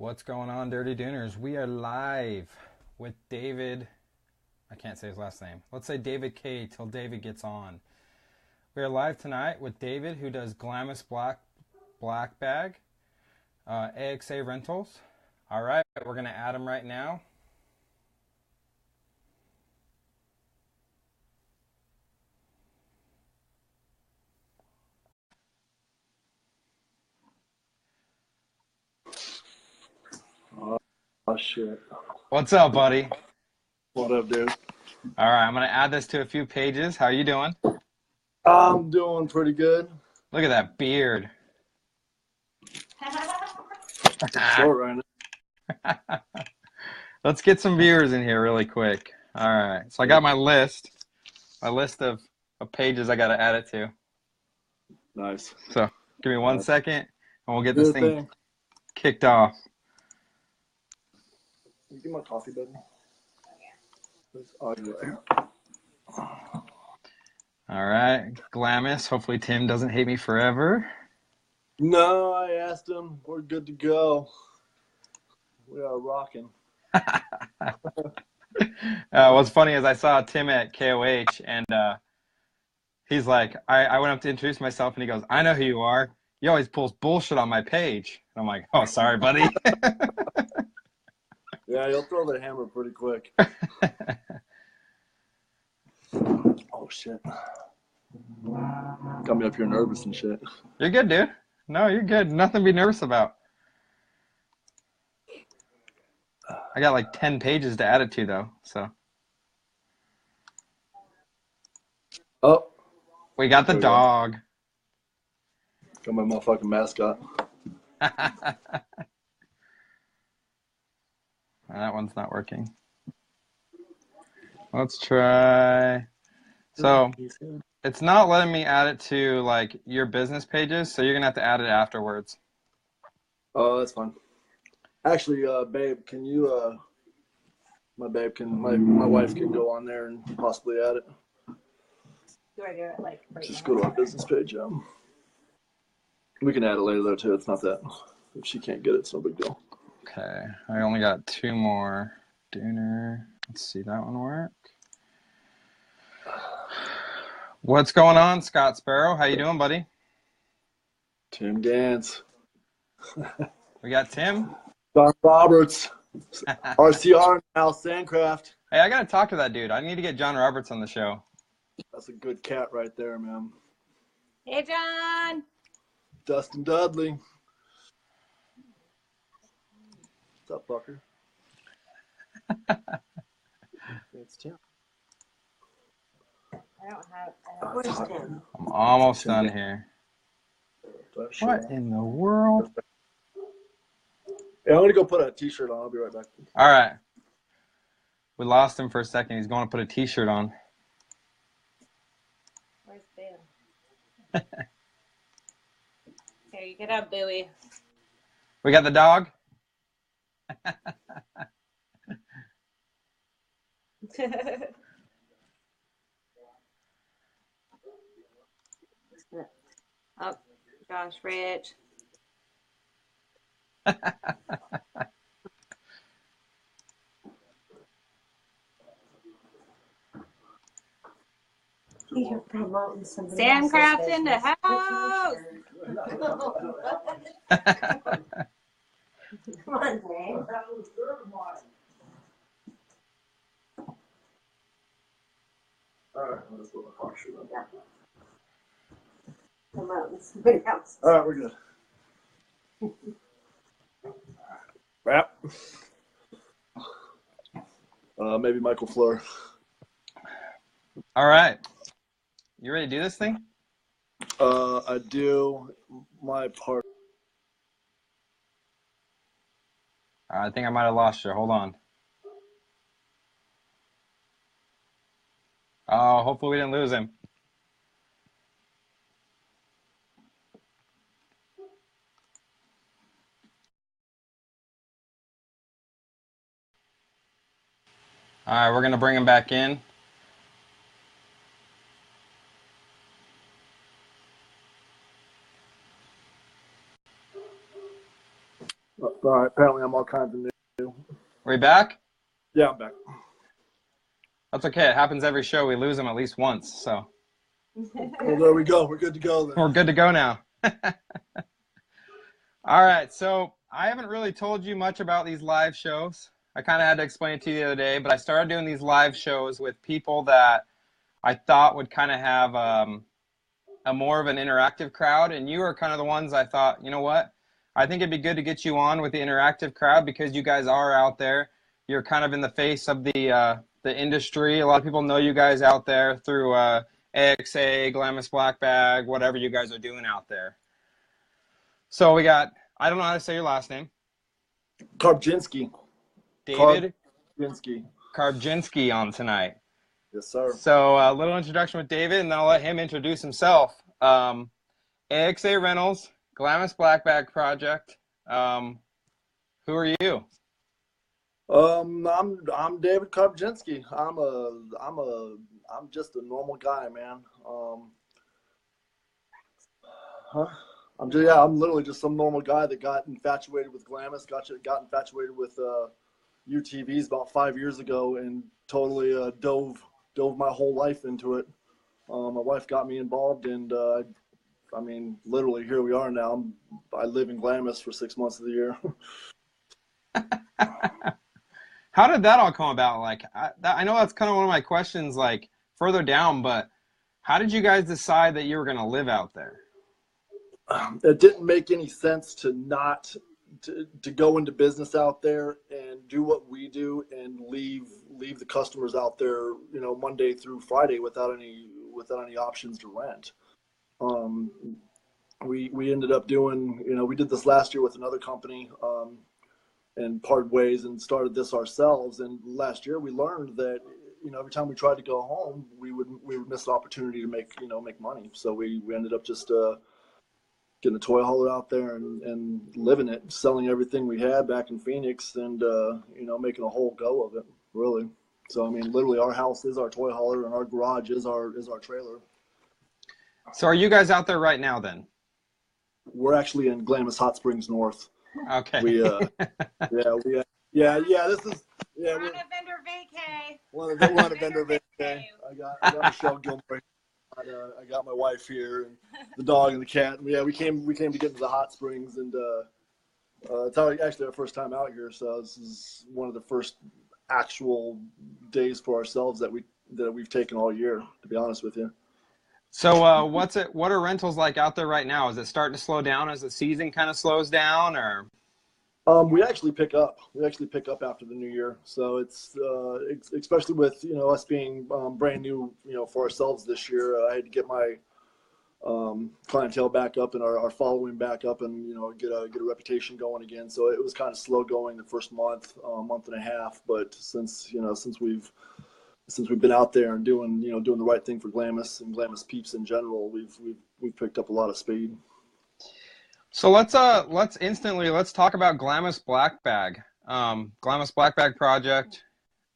What's going on, Dirty Dooners? We are live with David. I can't say his last name. Let's say David K till David gets on. We are live tonight with David, who does Glamis Black Bag, AXA Rentals. All right, we're going to add him right now. Oh, shit. What's up, buddy? What up, dude? All right, I'm going to add this to a few pages. How are you doing? I'm doing pretty good. Look at that beard. It's short right now. Let's get some viewers in here really quick. All right, so I got my list of pages I got to add it to. Nice. So give me one second, and we'll get Do this the thing kicked off. Can you get my coffee, buddy? Oh, you're right here. All right, Glamis. Hopefully Tim doesn't hate me forever. No, I asked him. We're good to go. We are rocking. What's funny is I saw Tim at KOH, and he's like, I went up to introduce myself, and he goes, I know who you are. He always pulls bullshit on my page. And I'm like, oh, sorry, buddy. Yeah, you'll throw the hammer pretty quick. Oh, shit. Got me up here nervous and shit. You're good, dude. No, you're good. Nothing to be nervous about. I got like 10 pages to add it to, though. So. Oh. We got the dog. Got my motherfucking mascot. That one's not working. Let's try. So it's not letting me add it to like your business pages, so you're gonna have to add it afterwards. Oh, that's fine. Actually, babe, can you my wife can go on there and possibly add it. Do I do it like right Just now? go to our business page. We can add it later though too. It's not that if she can't get it, it's no big deal. Okay, I only got 2 more. Dooner. Let's see that one work. What's going on, Scott Sparrow? How you doing, buddy? Tim Gans. We got Tim. John Roberts. RCR and Al Sandcraft. Hey, I gotta talk to that dude. I need to get John Roberts on the show. That's a good cat right there, man. Hey, John. Dustin Dudley. What's up, fucker? It's Tim. I don't have. Where's Tim? I'm almost done here. What in the world? Yeah, I'm gonna go put a t-shirt on. I'll be right back. All right. We lost him for a second. He's going to put a t-shirt on. Where's Ben? Here, you get up, Bowie. We got the dog. Oh, Josh Rich. You're promoting somebody Sandcraft else's in the business. house. Come on, Dave. All right, let's put my car shirt on. Promoting somebody else. All right, we're good. Wrap. Maybe Michael Fleur. All right. You ready to do this thing? I do my part. I think I might have lost you. Hold on. Oh, hopefully we didn't lose him. All right, we're going to bring him back in. All right. Apparently, I'm all kinds of new. Are we back? Yeah, I'm back. That's okay. It happens every show. We lose them at least once, so Well, there we go. We're good to go then. we're good to go now. All right. So I haven't really told you much about these live shows. I kind of had to explain it to you the other day, but I started doing these live shows with people that I thought would kind of have a more of an interactive crowd, and you are kind of the ones I thought, you know what? I think it'd be good to get you on with the interactive crowd because you guys are out there. You're kind of in the face of the industry. A lot of people know you guys out there through AXA, Glamis Black Bag, whatever you guys are doing out there. So we got, I don't know how to say your last name. Karbginsky. David Karbginsky on tonight. Yes, sir. So a little introduction with David, and then I'll let him introduce himself. AXA Rentals, Glamis Black Bag Project. Who are you? I'm David Karbginsky. I'm just a normal guy, man. I'm literally just some normal guy that got infatuated with Glamis, got infatuated with UTVs about 5 years ago, and totally dove my whole life into it. My wife got me involved, and I mean, literally, here we are now. I live in Glamis for 6 months of the year. How did that all come about? Like, I know that's kind of one of my questions, like, further down, but how did you guys decide that you were going to live out there? It didn't make any sense to not to go into business out there and do what we do and leave the customers out there, you know, Monday through Friday without any options to rent. We ended up doing, you know, we did this last year with another company, and parted ways and started this ourselves. And last year we learned that, you know, every time we tried to go home, we would miss the opportunity to make money. So we ended up just getting a toy hauler out there and living it, selling everything we had back in Phoenix, and you know, making a whole go of it, really. So I mean, literally, our house is our toy hauler, and our garage is our trailer. So are you guys out there right now then? We're actually in Glamis Hot Springs North. Okay. We this is We're on a vendor vacay. We're on a vendor vacay. I got Michelle Gilmore. I got my wife here, and the dog and the cat. And yeah, we came to get into the hot springs, and it's actually our first time out here. So this is one of the first actual days for ourselves that we've taken all year, to be honest with you. So what are rentals like out there right now? Is it starting to slow down as the season kind of slows down, or? We actually pick up. We actually pick up after the new year. So it's especially with, you know, us being brand new, you know, for ourselves this year. I had to get my clientele back up and our following back up, and, you know, get a reputation going again. So it was kind of slow going the first month and a half. But since we've been out there and doing the right thing for Glamis and Glamis peeps in general, we've picked up a lot of speed. So let's talk about Glamis Black Bag. Glamis Black Bag Project.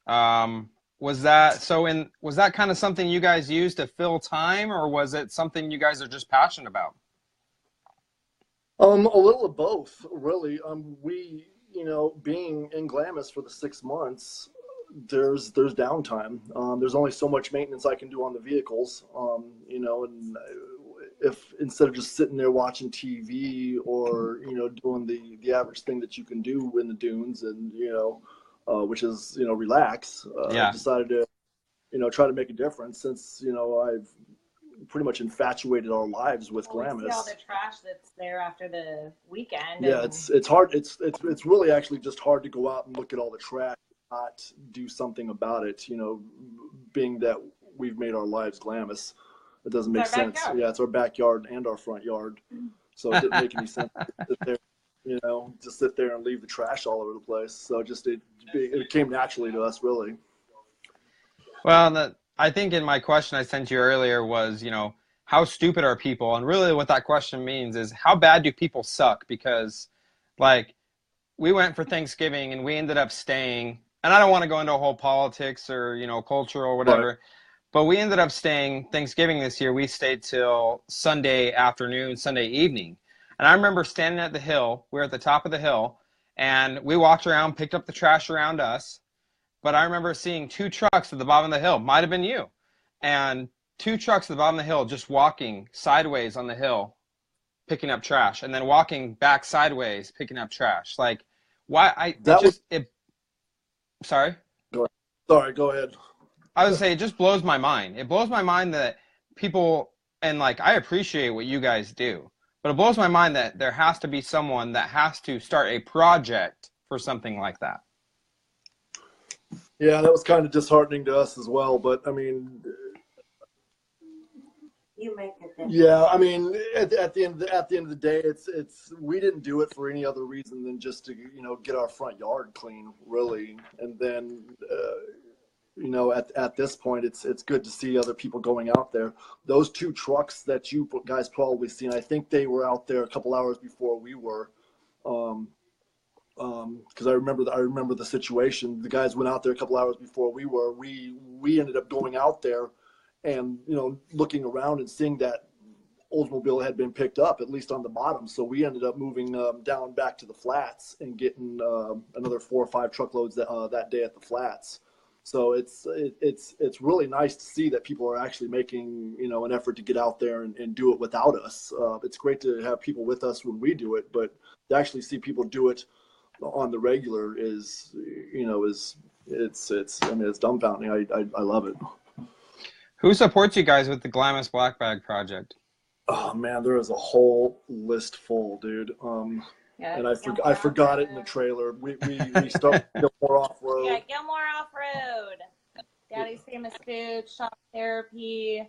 Was that kind of something you guys used to fill time, or was it something you guys are just passionate about? A little of both, really. We, you know, being in Glamis for the 6 months, there's downtime. There's only so much maintenance I can do on the vehicles, you know, and if instead of just sitting there watching TV or, you know, doing the average thing that you can do in the dunes, and, you know, which is, you know, relax, I decided to, you know, try to make a difference, since, you know, I've pretty much infatuated our lives with Glamis. See all the trash that's there after the weekend. Yeah, it's hard. It's really actually just hard to go out and look at all the trash, not do something about it, you know, being that we've made our lives Glamis. It doesn't make sense. Backyard. Yeah, it's our backyard and our front yard. So it didn't make any sense to sit there, you know, just sit there and leave the trash all over the place. So it came naturally to us, really. Well, I think in my question I sent you earlier was, you know, how stupid are people? And really what that question means is, how bad do people suck? Because, like, we went for Thanksgiving and we ended up staying, and I don't want to go into a whole politics or, you know, culture or whatever, right. But we ended up staying Thanksgiving this year. We stayed till Sunday afternoon, Sunday evening. And I remember standing at the hill. We were at the top of the hill. And we walked around, picked up the trash around us. But I remember seeing 2 trucks at the bottom of the hill. Might have been you. And 2 trucks at the bottom of the hill just walking sideways on the hill, picking up trash, and then walking back sideways, picking up trash. Like, why? Sorry? Sorry, go ahead. I would say it just blows my mind. It blows my mind that people, and like, I appreciate what you guys do, but it blows my mind that there has to be someone that has to start a project for something like that. Yeah, that was kind of disheartening to us as well. But I mean, You make it different. yeah, I mean, at the end of the day, it's we didn't do it for any other reason than just to get our front yard clean, really. And then at this point, it's good to see other people going out there. Those 2 trucks that you guys probably seen, I think they were out there a couple hours before we were. Because I remember the situation. The guys went out there a couple hours before we were. We ended up going out there, and looking around and seeing that Oldsmobile had been picked up, at least on the bottom. So we ended up moving down back to the flats and getting another 4 or 5 truckloads that day at the flats. So it's really nice to see that people are actually making an effort to get out there and do it without us. It's great to have people with us when we do it, but to actually see people do it on the regular is it's dumbfounding. I love it. Who supports you guys with the Glamis Black Bag project? Oh man, there is a whole list full, dude. Yeah, and I forgot it in the trailer. We started Gilmore Off Road. Yeah, Gilmore Off Road. Daddy's Famous Food, Shock Therapy,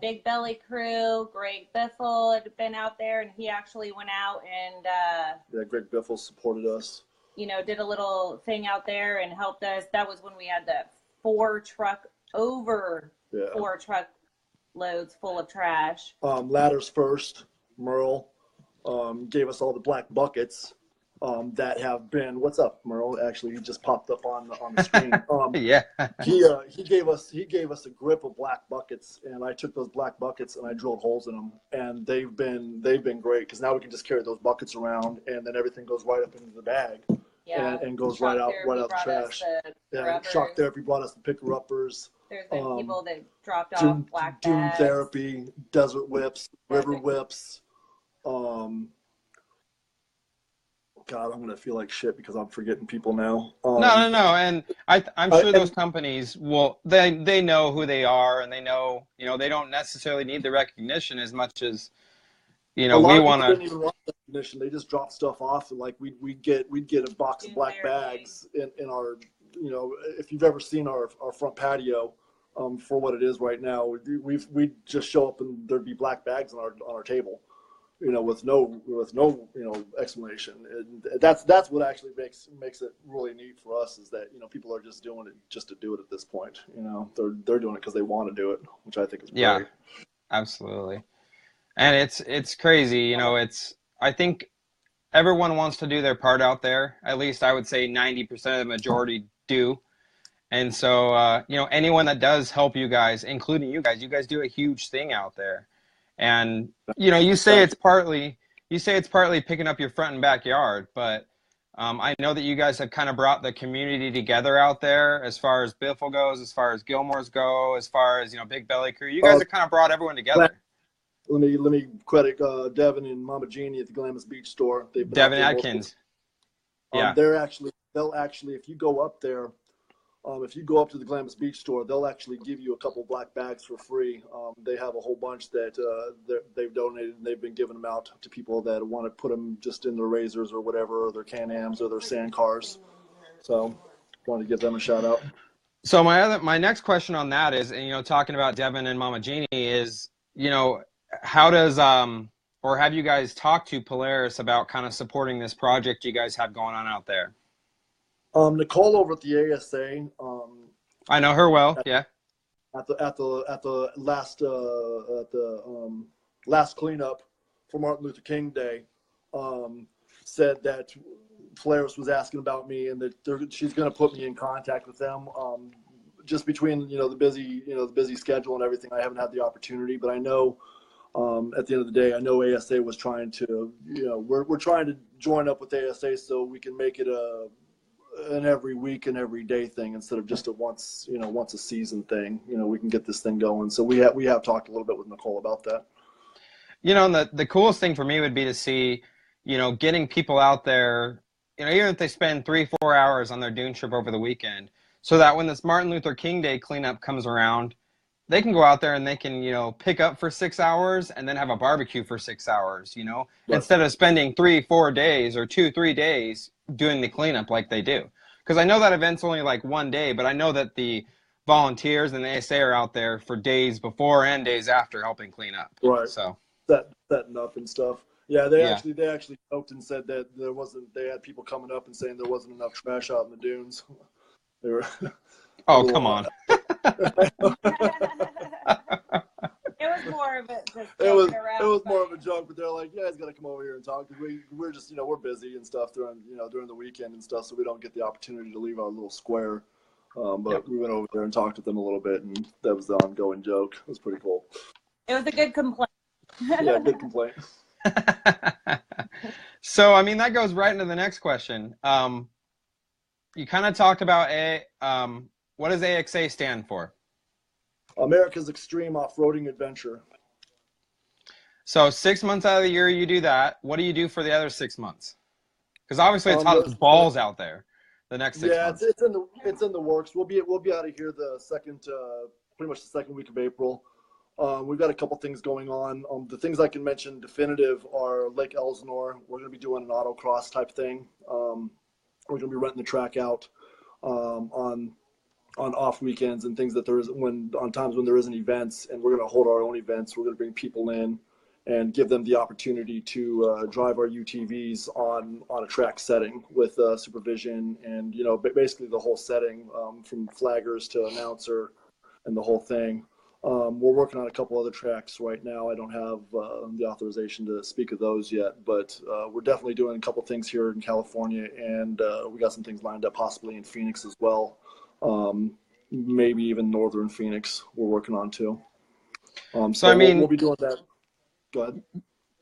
Big Belly Crew. Greg Biffle had been out there, and he actually went out and yeah, Greg Biffle supported us. did a little thing out there and helped us. That was when we had that 4 truck loads full of trash. Ladders First, Merle, gave us all the black buckets that have been. What's up, Merle? Actually, he just popped up on the screen. Yeah. He gave us a grip of black buckets, and I took those black buckets and I drilled holes in them, and they've been great because now we can just carry those buckets around, and then everything goes right up into the bag. Yeah, and goes right out the trash. Yeah, Shock Therapy brought us the picker-uppers. There's been people that dropped off black Doom bags. Therapy, Desert Whips, River Whips. God, I'm gonna feel like shit because I'm forgetting people now. No, and I'm sure those companies will. They know who they are, and they know they don't necessarily need the recognition as much as we want to. Didn't even want recognition. They just drop stuff off, and like we'd get a box of black bags in our. If you've ever seen our front patio, for what it is right now, we'd just show up and there'd be black bags on our table, with no explanation. And that's what actually makes it really neat for us is that people are just doing it just to do it at this point. They're doing it because they want to do it, which I think is great. Yeah, absolutely. And it's crazy. I think everyone wants to do their part out there. At least I would say 90% of the majority do. And so, anyone that does help you guys, including you guys do a huge thing out there. And, you say it's partly picking up your front and backyard, but I know that you guys have kind of brought the community together out there as far as Biffle goes, as far as Gilmore's go, as far as, Big Belly Crew. You guys have kind of brought everyone together. Let me credit Devin and Mama Jeannie at the Glamis Beach Store. Devin Atkins. Yeah. They'll actually, if you go up there, if you go up to the Glamis Beach Store, they'll actually give you a couple black bags for free. They have a whole bunch that they've donated, and they've been giving them out to people that want to put them just in their razors or whatever, or their Can-Ams or their sand cars. So, wanted to give them a shout out. So my next question on that is, talking about Devin and Mama Jeannie is, how does or have you guys talked to Polaris about kind of supporting this project you guys have going on out there? Nicole over at the ASA. I know her well. Yeah. At the last cleanup for Martin Luther King Day, said that Polaris was asking about me and that she's going to put me in contact with them. Just between the busy schedule and everything, I haven't had the opportunity, but I know At the end of the day, I know ASA was trying to, we're trying to join up with ASA so we can make it an every week and every day thing instead of just a once a season thing. We can get this thing going. So we have talked a little bit with Nicole about that. And the coolest thing for me would be to see, getting people out there, even if they spend 3-4 hours on their dune trip over the weekend, so that when this Martin Luther King Day cleanup comes around, they can go out there and they can, pick up for 6 hours and then have a barbecue for 6 hours, Right. instead of spending 3-4 days or 2-3 days doing the cleanup like they do. Because I know that event's only like one day, but I know that the volunteers and the ASA are out there for days before and days after helping clean up. Right. So setting up and stuff. Yeah, they Yeah. actually joked and said that they had people coming up and saying there wasn't enough trash out in the dunes. They were. Oh, come on. It was more of a just It was around, more of a joke, but they're like, you guys got to come over here and talk. We're just, we're busy and stuff during the weekend and stuff, so we don't get the opportunity to leave our little square. But Yep. we went over there and talked with them a little bit, and that was the ongoing joke. It was pretty cool. It was a good complaint. Yeah, good complaint. So, that goes right into the next question. You kind of talked about what does AXA stand for? America's Extreme Off-Roading Adventure. So 6 months out of the year you do that. What do you do for the other 6 months? Because obviously it's hot as balls out there. The next 6 months. Yeah, it's in the works. We'll be out of here the pretty much the second week of April. We've got a couple things going on. The things I can mention definitive are Lake Elsinore. We're going to be doing an autocross type thing. We're going to be renting the track out on off weekends and things that on times when there isn't events, and we're going to hold our own events. We're going to bring people in and give them the opportunity to drive our UTVs on a track setting with supervision and basically the whole setting, from flaggers to announcer and the whole thing. We're working on a couple other tracks right now. I don't have the authorization to speak of those yet, but we're definitely doing a couple things here in California, and we got some things lined up possibly in Phoenix as well. Maybe even northern Phoenix we're working on too. So we'll be doing that. Go ahead.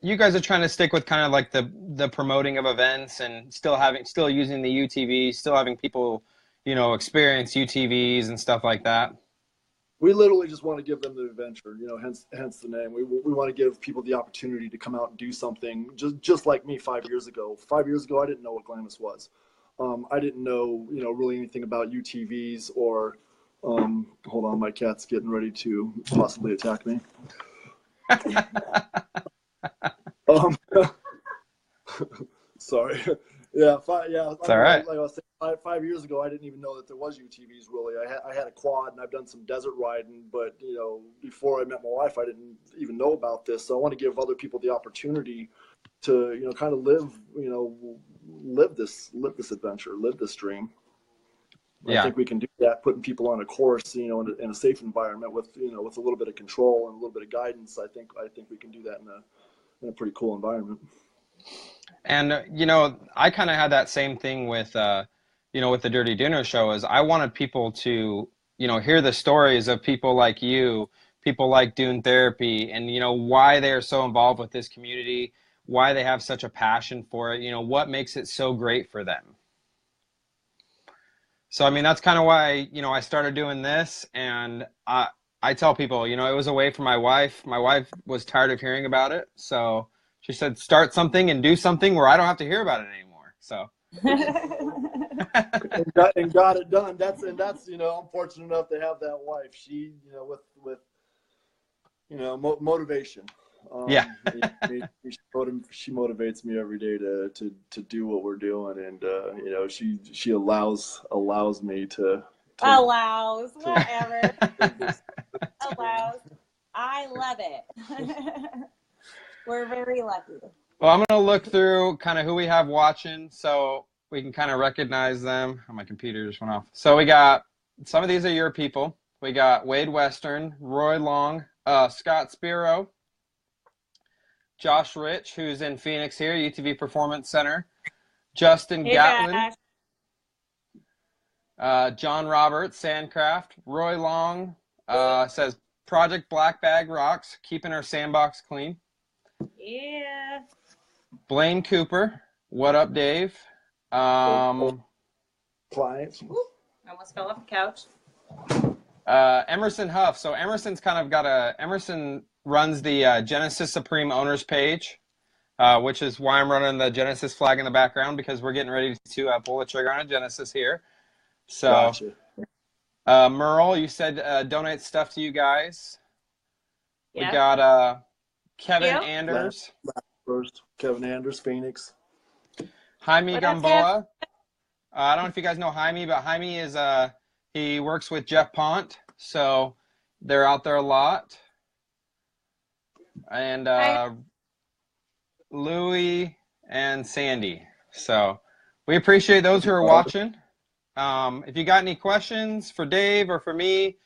You guys are trying to stick with kind of like the promoting of events and still using the UTVs, still having people, experience UTVs and stuff like that. We literally just want to give them the adventure, hence the name. We want to give people the opportunity to come out and do something just like me 5 years ago. 5 years ago, I didn't know what Glamis was. I didn't know, really anything about UTVs or, hold on, my cat's getting ready to possibly attack me. Sorry. Yeah, it's all right. Like I was saying, 5 years ago, I didn't even know that there was UTVs. Really, I had a quad and I've done some desert riding, but before I met my wife, I didn't even know about this. So I want to give other people the opportunity to kind of live this adventure, live this dream. Yeah. I think we can do that, putting people on a course, in a safe environment with with a little bit of control and a little bit of guidance. I think we can do that in a pretty cool environment. And I kind of had that same thing with with the Dirty Dinner Show. Is I wanted people to hear the stories of people like you, people like Dune Therapy, and why they are so involved with this community, why they have such a passion for it, what makes it so great for them. So that's kind of why I started doing this, and I tell people it was a way for my wife. My wife was tired of hearing about it, so she said, start something and do something where I don't have to hear about it anymore. So. and got it done. That's I'm fortunate enough to have that wife. She with motivation. Yeah. She motivates me every day to do what we're doing, and she allows me to allows whatever allows. I love it. We're very lucky. Well, I'm going to look through kind of who we have watching so we can kind of recognize them. Oh, my computer just went off. So we got, some of these are your people. We got Wade Western, Roy Long, Scott Spiro, Josh Rich, who's in Phoenix here, UTV Performance Center, Justin Gatlin, John Roberts, Sandcraft, Roy Long, says Project Black Bag rocks, keeping our sandbox clean. Yeah. Blaine Cooper, what up, Dave? Clients. I almost fell off the couch. Emerson Huff. So Emerson's kind of got Emerson runs the Genesis Supreme owners page, which is why I'm running the Genesis flag in the background, because we're getting ready to pull the trigger on a Genesis here. So, Gotcha. Merle, you said donate stuff to you guys. Yeah. We got Kevin Yep. Anders. First, Kevin Anders, Phoenix. Jaime What up, Gamboa. I don't know if you guys know Jaime, but Jaime is he works with Jeff Pont, so they're out there a lot. And Louie and Sandy. So we appreciate those who are watching. If you got any questions for Dave or for me,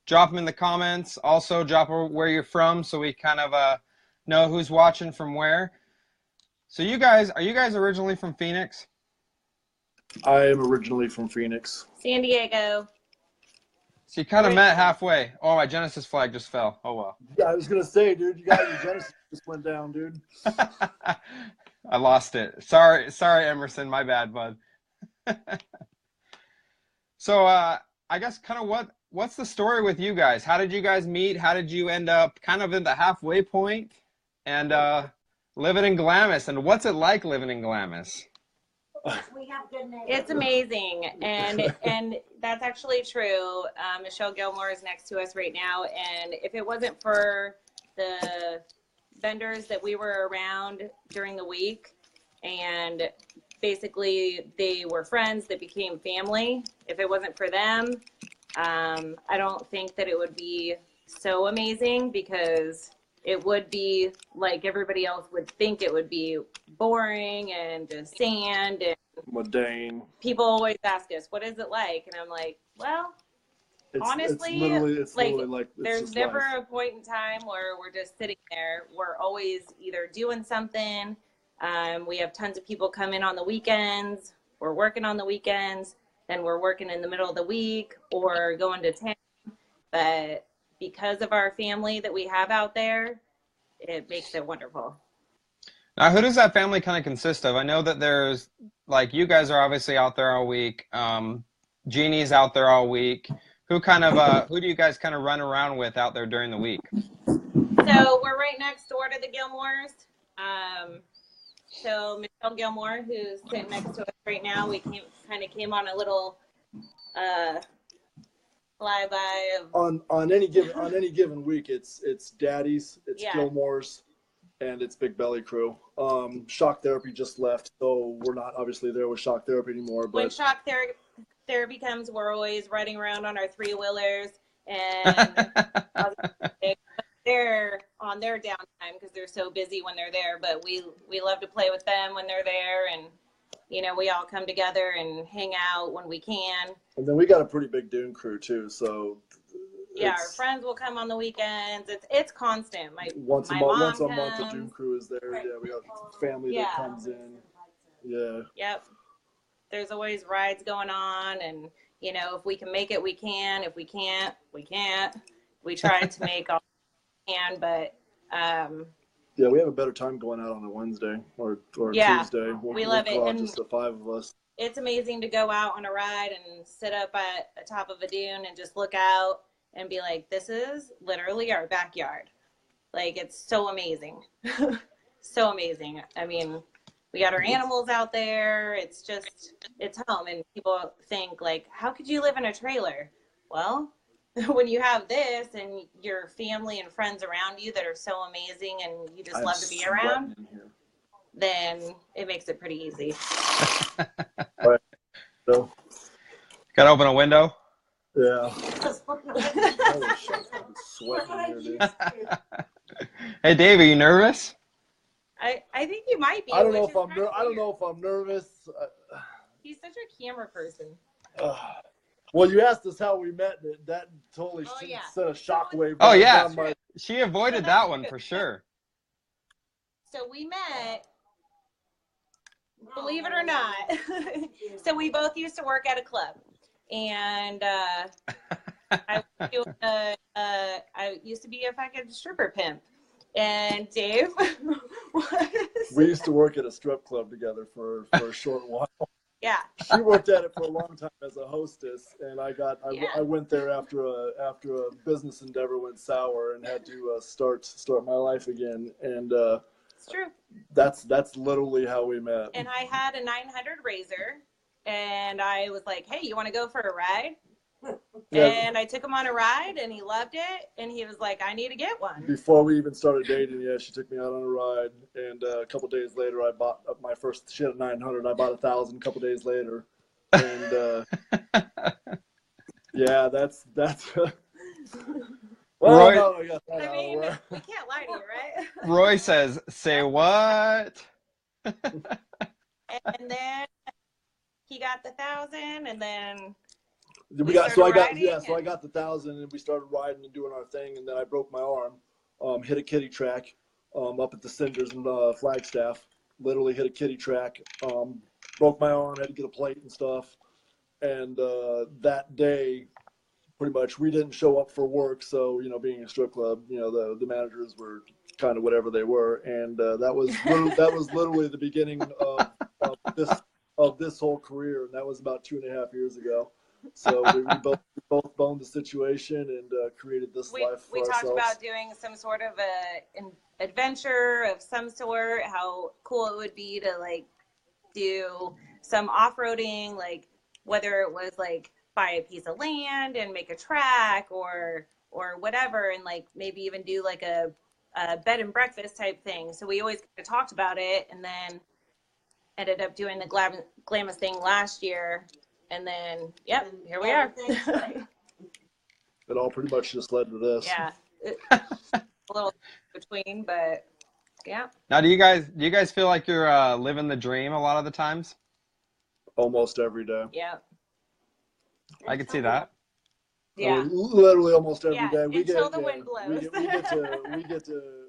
drop them in the comments. Also, drop where you're from so we kind of know who's watching from where. So are you guys originally from Phoenix? I am originally from Phoenix. San Diego. So you kind of met halfway. Oh, my Genesis flag just fell. Oh, well. Yeah, I was going to say, dude, you got your Genesis just went down, dude. I lost it. Sorry, Emerson. My bad, bud. So I guess kind of what's the story with you guys? How did you guys meet? How did you end up kind of in the halfway point and living in Glamis? And what's it like living in Glamis? We have good neighbors. It's amazing, and that's actually true. Michelle Gilmore is next to us right now, and if it wasn't for the vendors that we were around during the week, and basically they were friends that became family, if it wasn't for them, I don't think that it would be so amazing, because it would be like everybody else would think it would be boring and just sand. And Mundane. people always ask us, what is it like? And I'm like, well, honestly, it's literally like there's never a point in time where we're just sitting there. We're always either doing something. We have tons of people come in on the weekends. We're working on the weekends. Then we're working in the middle of the week or going to town. But because of our family that we have out there, it makes it wonderful. Now, who does that family kind of consist of? I know that there's, like, you guys are obviously out there all week. Jeannie's out there all week. Who do you guys kind of run around with out there during the week? So we're right next door to the Gilmores. So Michelle Gilmore, who's sitting next to us right now, we came on a little flyby of on any given week, it's Daddy's, it's Yeah. Gilmore's, and it's Big Belly Crew. Shock Therapy just left, so we're not obviously there with Shock Therapy anymore. But when Shock Therapy comes, we're always riding around on our 3-wheelers, and they're on their downtime because they're so busy when they're there. But we love to play with them when they're there, and we all come together and hang out when we can. And then we got a pretty big Dune crew too, so yeah, our friends will come on the weekends. It's constant. Once a mom month, the comes. Dune crew is there. Yeah, we got family that comes in. Yeah. Yep. There's always rides going on, and if we can make it, we can. If we can't, we can't. We try to make all we can, but yeah, we have a better time going out on a Wednesday or Yeah, Tuesday. we love it. Out And just the 5 of us. it's amazing to go out on a ride and sit up at the top of a dune and just look out and be like, this is literally our backyard. Like, it's so amazing. So amazing. I mean, we got our animals out there. It's home. And people think, like, how could you live in a trailer? Well, when you have this and your family and friends around you that are so amazing and you just love to be around, then it makes it pretty easy. Right. So, Gotta open a window. yeah. Holy shit, I'm sweating here, dude. Hey, Dave, are you nervous? I think you might be. I don't know if I'm nervous. He's such a camera person. Well, you asked us how we met. That totally sent a shockwave. Oh, yeah. She avoided that one for sure. So we met, believe it or not. So we both used to work at a club. And I used to be a fucking stripper pimp. And Dave was... We used to work at a strip club together for a short while. Yeah. She worked at it for a long time as a hostess, and I went there after a business endeavor went sour and had to start my life again. And it's true. That's literally how we met. And I had a 900 Razor, and I was like, "Hey, you want to go for a ride?" Yeah. And I took him on a ride, and he loved it. And he was like, "I need to get one." Before we even started dating, yeah, she took me out on a ride. And a couple days later, I bought my first. She had a 900. I bought 1,000 a couple days later. And yeah, that's. Well, Roy, no, I mean, we can't lie to you, right? Roy says, "Say what?" And then he got the 1,000, and then I got the 1,000, and we started riding and doing our thing, and then I broke my arm, hit a kiddie track, up at the Cinders in Flagstaff. Literally hit a kiddie track, broke my arm, had to get a plate and stuff, and that day, pretty much, we didn't show up for work. So being a strip club, the managers were kind of whatever they were, and that was literally the beginning of this whole career, and that was about 2.5 years ago. So we both boned the situation and created this life for ourselves. We talked about doing some sort of an adventure of some sort, how cool it would be to like do some off-roading, like whether it was like buy a piece of land and make a track or whatever, and like maybe even do like a bed and breakfast type thing. So we always kind of talked about it, and then ended up doing the Glamis thing last year. And then, yep, here we are. It all pretty much just led to this. Yeah, a little between, but yeah. Now, do you guys feel like you're living the dream a lot of the times? Almost every day. Yeah. I could see that. Yeah. Literally almost every day. Until the wind blows.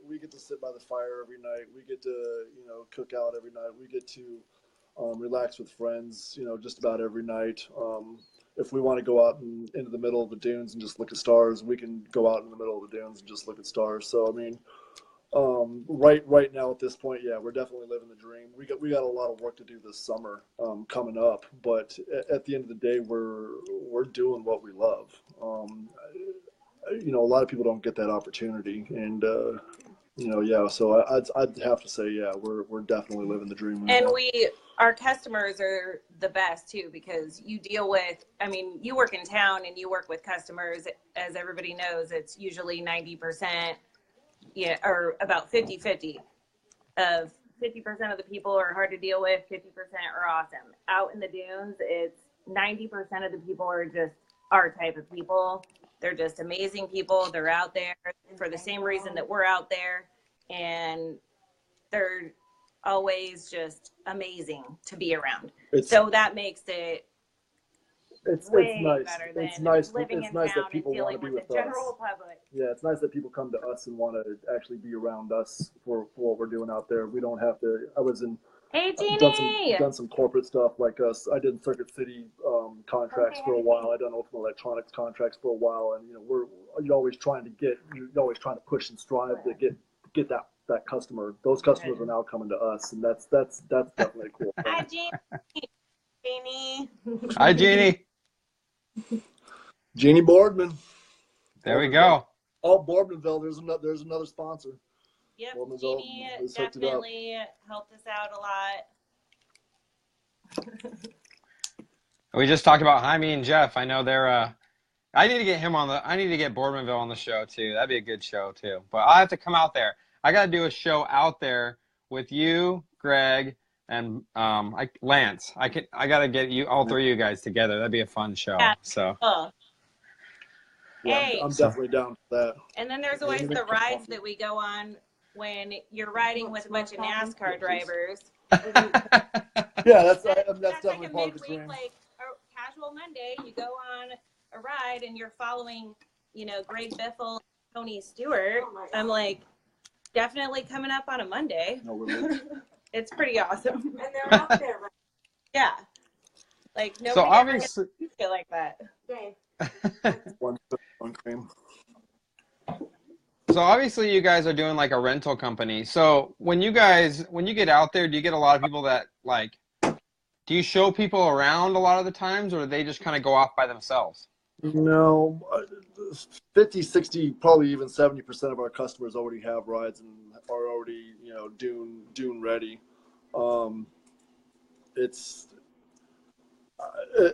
We get to sit by the fire every night. We get to cook out every night. We get to relax with friends, just about every night. If we want to go out into the middle of the dunes and just look at stars, we can go out in the middle of the dunes and just look at stars. So I mean, right now at this point, yeah, we're definitely living the dream. We got a lot of work to do this summer coming up, but at the end of the day, we're doing what we love. A lot of people don't get that opportunity, and yeah. So I'd have to say, yeah, we're definitely living the dream. Right and now. Our customers are the best too, because you deal with, you work in town and you work with customers, as everybody knows, it's usually 90%, or about 50-50 of 50% of the people are hard to deal with, 50% are awesome. Out in the dunes, it's 90% of the people are just our type of people. They're just amazing people. They're out there for the same reason that we're out there, and they're always just amazing to be around. So that makes it way nice. better than it's nice. living It's in nice town that people and want to dealing be with the with us. general public. Yeah, it's nice that people come to us and want to actually be around us for what we're doing out there. We don't have to. I was in. Hey, Jeannie! Done some corporate stuff like us. I did Circuit City contracts for a while. I done Ultimate Electronics contracts for a while, and you're always trying to push and strive to get that customer. Those customers are now coming to us, and that's definitely cool. Hi, Jeannie. Hi, Jeannie. Jeannie Boardman. There we go. Oh, Boardmanville. There's another sponsor. Yep, Boardmanville Jeannie has hooked it up. definitely helped us out a lot. We just talked about Jaime and Jeff. I know they're. I need to get Boardmanville on the show too. That'd be a good show too. But I have to come out there. I got to do a show out there with you, Greg, and Lance. I got to get all three of you guys together. That'd be a fun show. Yeah. So. Yeah, hey. I'm definitely down for that. And then there's always the rides that we go on when you're riding with a bunch of NASCAR drivers. Yeah, that's definitely like a part of the midweek, dream. like a casual Monday, you go on a ride and you're following, Greg Biffle, Tony Stewart. I'm like, definitely coming up on a Monday. No, really. It's pretty awesome. And they're out there, right? Yeah. Like, nobody So obviously, feel like that. Dave. one cream. So obviously you guys are doing like a rental company. So when you get out there, do you get a lot of people that like, do you show people around a lot of the times, or do they just kind of go off by themselves? No, 50, 60, probably even 70% of our customers already have rides and are already, dune ready. It's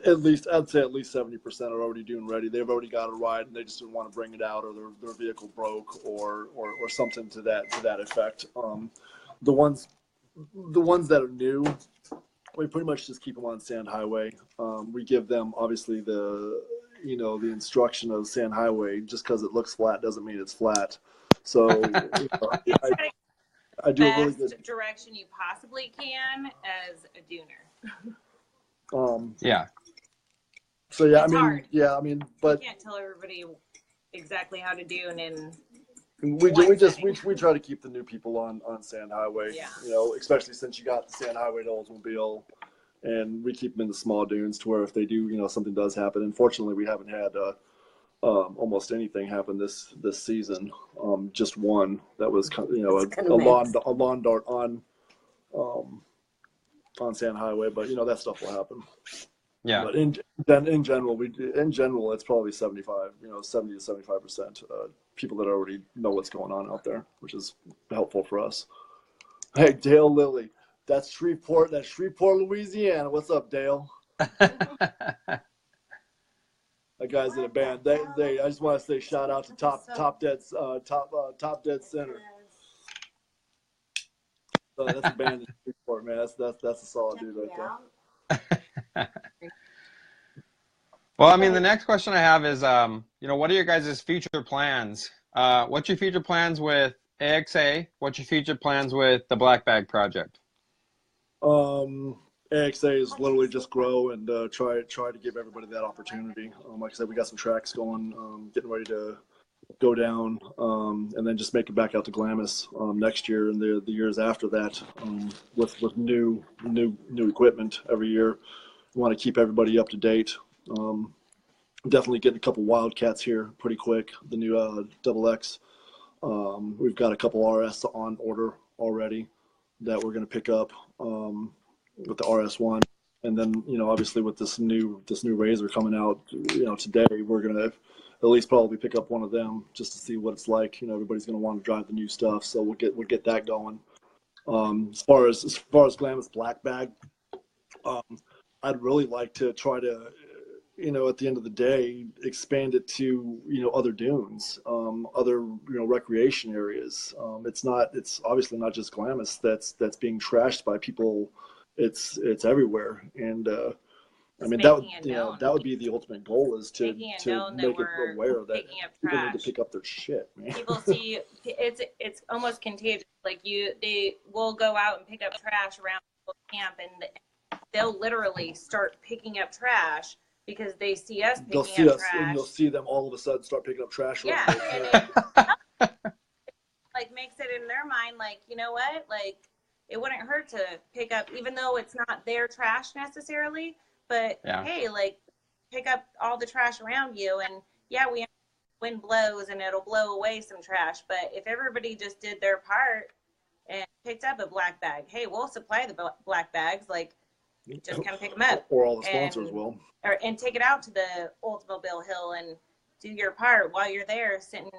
at least, I'd say at least 70% are already dune ready. They've already got a ride and they just didn't want to bring it out, or their vehicle broke, or something to that effect. The ones that are new, we pretty much just keep them on Sand Highway. We give them obviously the instruction of Sand Highway. Just because it looks flat doesn't mean it's flat. So I do a really good direction you possibly can as a duner. Yeah. So yeah, It's hard. but you can't tell everybody exactly how to dune and. We try to keep the new people on Sand Highway. Yeah. Especially since you got the Sand Highway to Oldsmobile, and we keep them in the small dunes to where if they do, something does happen. Unfortunately, we haven't had almost anything happen this season. Just one that was a lawn dart on Sand Highway, but that stuff will happen. Yeah. But in general, it's probably 70 to 75% people that already know what's going on out there, which is helpful for us. Hey, Dale Lilly, that's Shreveport, Louisiana. What's up, Dale? That guy's in a band. I just want to say shout out to Top Dead Center. So that's a band in Shreveport, man. That's a solid dude right there. Well, I mean, the next question I have is, what are your guys' future plans? What's your future plans with AXA? What's your future plans with the Black Bag Project? AXA is literally just grow and try to give everybody that opportunity. Like I said, we got some tracks going, getting ready to go down, and then just make it back out to Glamis next year and the years after that, with new equipment every year. We want to keep everybody up to date. Definitely getting a couple Wildcats here pretty quick. The new XX. We've got a couple RS on order already that we're going to pick up with the RS1, and then obviously with this new Razor coming out today, we're going to at least probably pick up one of them just to see what it's like. Everybody's going to want to drive the new stuff, so we'll get that going. As far as Glamis Black Bag, I'd really like to try to, at the end of the day, expand it to, other dunes, other, recreation areas. It's obviously not just Glamis that's being trashed by people. It's everywhere. And, that would be the ultimate goal, is to make it aware that people need to pick up their shit, man. People see it's almost contagious. Like they will go out and pick up trash around camp, and they'll literally start picking up trash because they see us picking up trash. And you'll see them all of a sudden start picking up trash. Yeah, and it makes it in their mind, like, you know what, like, it wouldn't hurt to pick up, even though it's not their trash necessarily, but hey, like, pick up all the trash around you. And wind blows and it'll blow away some trash, but if everybody just did their part and picked up a black bag, hey, we'll supply the black bags, like, just come pick them up. Or all the sponsors will. And take it out to the Oldsmobile Hill and do your part while you're there sitting,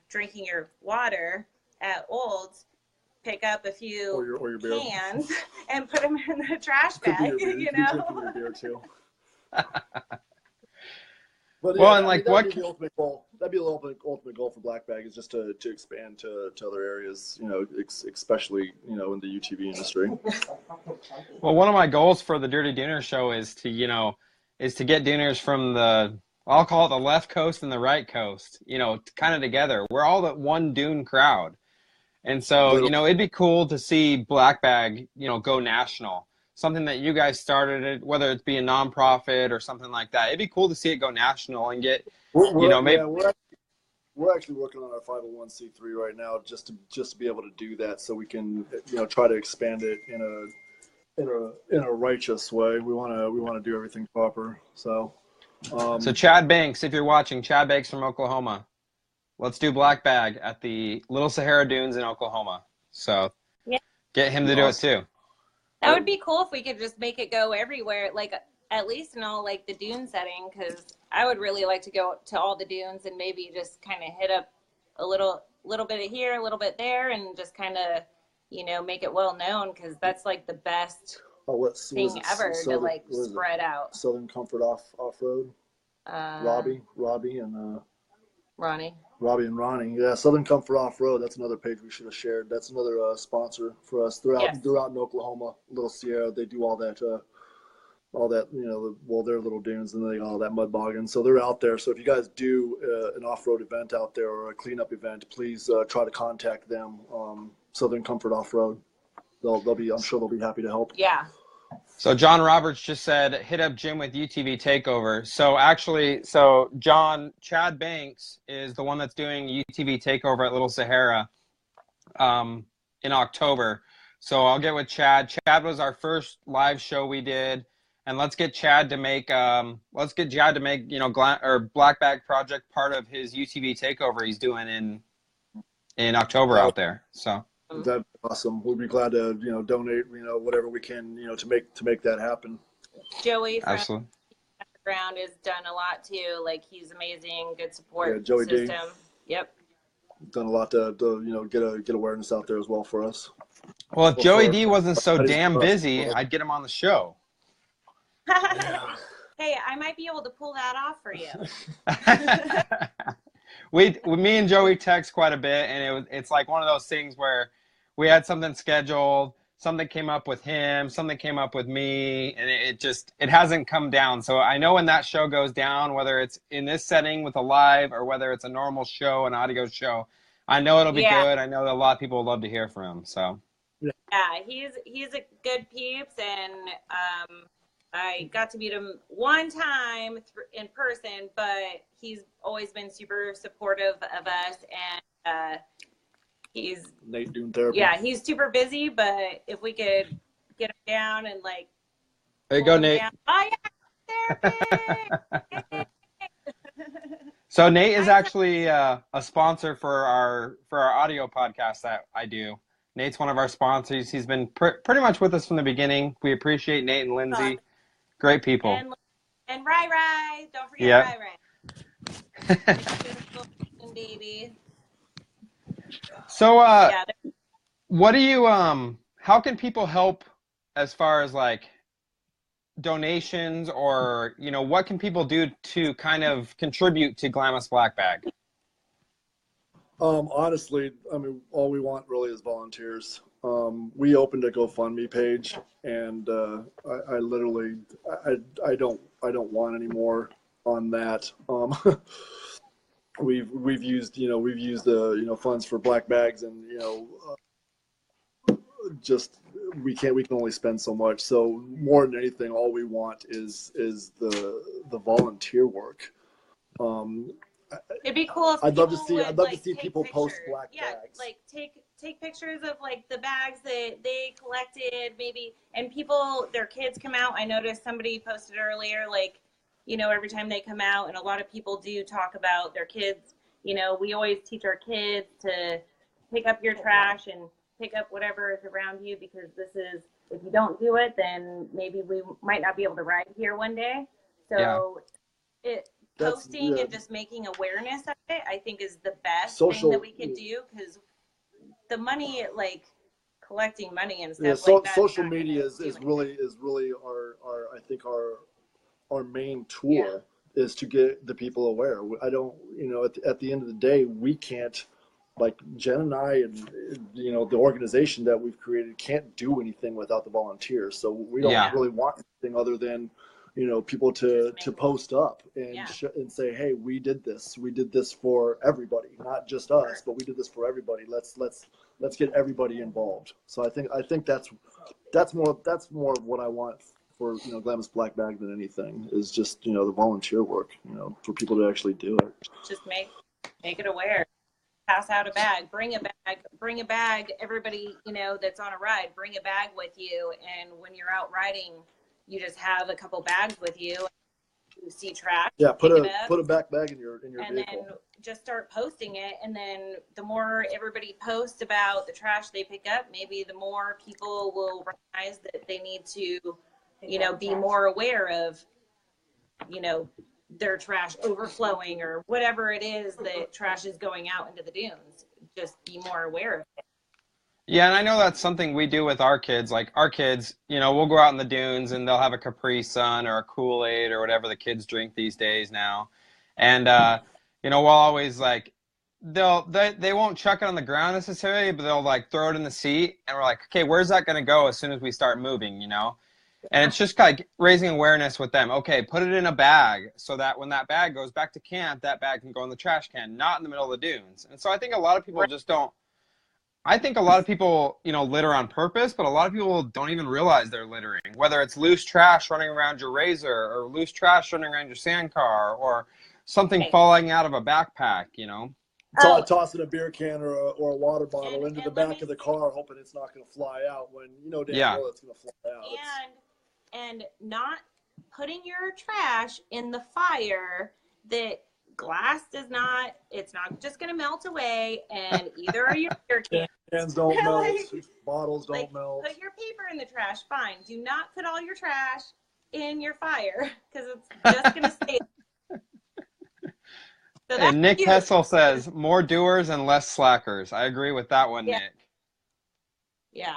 drinking your water at Olds. Pick up a few or your beer cans and put them in the trash bag, Your beer too. But well, and like, that'd be the ultimate goal. That'd be the ultimate goal for Black Bag, is just to expand to other areas, especially in the UTV industry. Well, one of my goals for the Dirty Dooner Show is to get Dooners from I'll call it the left coast and the right coast, kind of together. We're all that one Dune crowd. And so, it'd be cool to see Black Bag, go national. Something that you guys started, whether it be a nonprofit or something like that. It'd be cool to see it go national and get, maybe. Yeah, we're actually working on our 501c3 right now, just to be able to do that, so we can, try to expand it in a righteous way. We want to do everything proper. So, So Chad Banks, if you're watching, Chad Banks from Oklahoma. Let's do Black Bag at the Little Sahara Dunes in Oklahoma. So Yeah. get him to do it too. That would be cool if we could just make it go everywhere, like at least in all like the dune setting, because I would really like to go to all the dunes and maybe just kind of hit up a little bit of here, a little bit there, and just kind of, make it well known, because that's like the best thing ever to like spread out. Southern Comfort off-road. Robbie and Robbie and Ronnie. Yeah, Southern Comfort Off-Road. That's another page we should have shared. That's another sponsor for us. They're out in Oklahoma, Little Sierra. They do all that, their little dunes and they all that mud bogging. So they're out there. So if you guys do an off-road event out there or a cleanup event, please try to contact them. Southern Comfort Off-Road. I'm sure they'll be happy to help. Yeah. So John Roberts just said, hit up Jim with UTV Takeover. So Chad Banks is the one that's doing UTV Takeover at Little Sahara in October. So I'll get with Chad. Chad was our first live show we did. And let's get Chad to make, Black Bag Project part of his UTV Takeover he's doing in October out there. So. That'd be awesome. We'd be glad to, donate, whatever we can, to make that happen. Joey from Absolutely. Underground has done a lot too. Like, he's amazing, good support Joey system. D. Yep. Done a lot to get awareness out there as well for us. Well, if Joey D wasn't so damn busy, I'd get him on the show. Hey, I might be able to pull that off for you. Me and Joey text quite a bit, and it's like one of those things where we had something scheduled, something came up with him, something came up with me, and it hasn't come down. So I know when that show goes down, whether it's in this setting with a live or whether it's a normal show, an audio show, I know it'll be good. I know that a lot of people would love to hear from him. So yeah, he's a good peeps, and I got to meet him one time in person, but he's always been super supportive of us, and he's Nate Dune Therapy. Yeah, he's super busy, but if we could get him down and like, there you go, Nate. Down. Oh yeah, therapy. So Nate is actually a sponsor for our audio podcast that I do. Nate's one of our sponsors. He's been pretty much with us from the beginning. We appreciate Nate and Lindsay. Great people. And Rai. Don't forget Rai. Baby. So, what do you, how can people help as far as like donations or, what can people do to kind of contribute to Glamis Black Bag? Honestly, all we want really is volunteers. We opened a GoFundMe page, and I literally don't want any more on that. We've used funds for black bags, and just we can only spend so much. So more than anything, all we want is the volunteer work. It'd be cool if I'd love to see people post black bags. Like take pictures of like the bags that they collected, maybe, and their kids come out. I noticed somebody posted earlier, like, every time they come out, and a lot of people do talk about their kids. We always teach our kids to pick up your trash and pick up whatever is around you, because if you don't do it, then maybe we might not be able to ride here one day. So posting and just making awareness of it, I think, is the best thing that we could do, because the money, like collecting money and stuff like that. Social media is really our I think our main tool is to get the people aware. I don't, at the end of the day, we can't, like Jen and I and the organization that we've created can't do anything without the volunteers. So we don't really want anything other than people to post up and say, hey, we did this for everybody, not just us, but we did this for everybody. Let's get everybody involved. So I think that's more of what I want for Glamis Black Bag than anything, is just the volunteer work, for people to actually do it. Just make it aware. Pass out a bag, bring a bag. Everybody that's on a ride, bring a bag with you, and when you're out riding, you just have a couple bags with you. you see trash, Yeah, put pick a it up, put a back bag in your and vehicle. then just start posting it. And then the more everybody posts about the trash they pick up, maybe the more people will recognize that they need to, you know, be more aware of, you know, their trash overflowing or whatever it is that trash is going out into the dunes. Just be more aware of it. Yeah, and I know that's something we do with our kids. Like our kids, you know, we'll go out in the dunes and they'll have a Capri Sun or a Kool-Aid or whatever the kids drink these days now. And you know, we'll always like they won't chuck it on the ground necessarily, but they'll like throw it in the seat and we're like, okay, where's that gonna go as soon as we start moving, you know? And it's just like raising awareness with them. Okay, put it in a bag so that when that bag goes back to camp, that bag can go in the trash can, not in the middle of the dunes. And so I think a lot of people just don't. I think a lot of people, you know, litter on purpose, but a lot of people don't even realize they're littering. Whether it's loose trash running around your razor or loose trash running around your sand car or something falling out of a backpack, you know. Tossing a beer can or a water bottle into the back of the car, hoping it's not going to fly out when you know damn well it's going to fly out. And not putting your trash in the fire that glass does not, it's not just going to melt away, and either are your beer cans don't melt, bottles don't melt. Put your paper in the trash, fine. Do not put all your trash in your fire because it's just going to stay. So and Nick Hessel says, more doers and less slackers. I agree with that one, Nick. Yeah.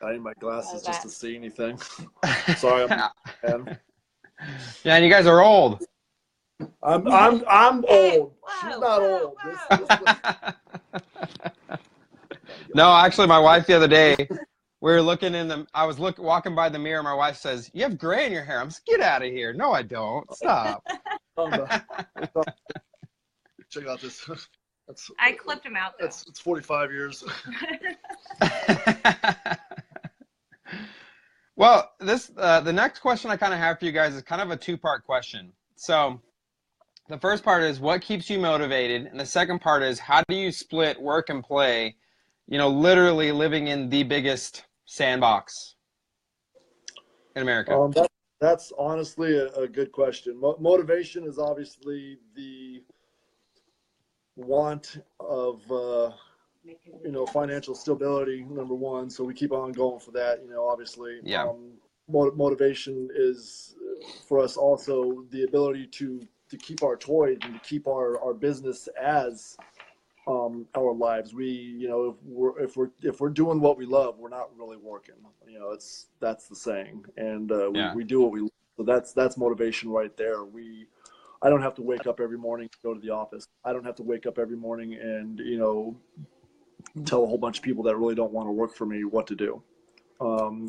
I need my glasses just to see anything. Sorry, I'm yeah, and you guys are old. I'm old. She's not old. No, actually, my wife the other day, we were looking in the. I was walking by the mirror. My wife says, "You have gray in your hair." I'm like, "Get out of here!" No, I don't. Stop. Check out this. I clipped him out. It's 45 years. Well, the next question I kind of have for you guys is kind of a two-part question. So the first part is what keeps you motivated, and the second part is how do you split work and play, you know, literally living in the biggest sandbox in America? That's honestly a good question. Motivation is obviously the want of you know, financial stability, number one. So we keep on going for that, you know, obviously. Yeah. Motivation is for us also the ability to keep our toys and to keep our business as our lives. We, you know, if we're doing what we love, we're not really working. You know, that's the saying. And we do what we love. So that's motivation right there. I don't have to wake up every morning to go to the office. I don't have to wake up every morning and, you know, tell a whole bunch of people that really don't want to work for me what to do.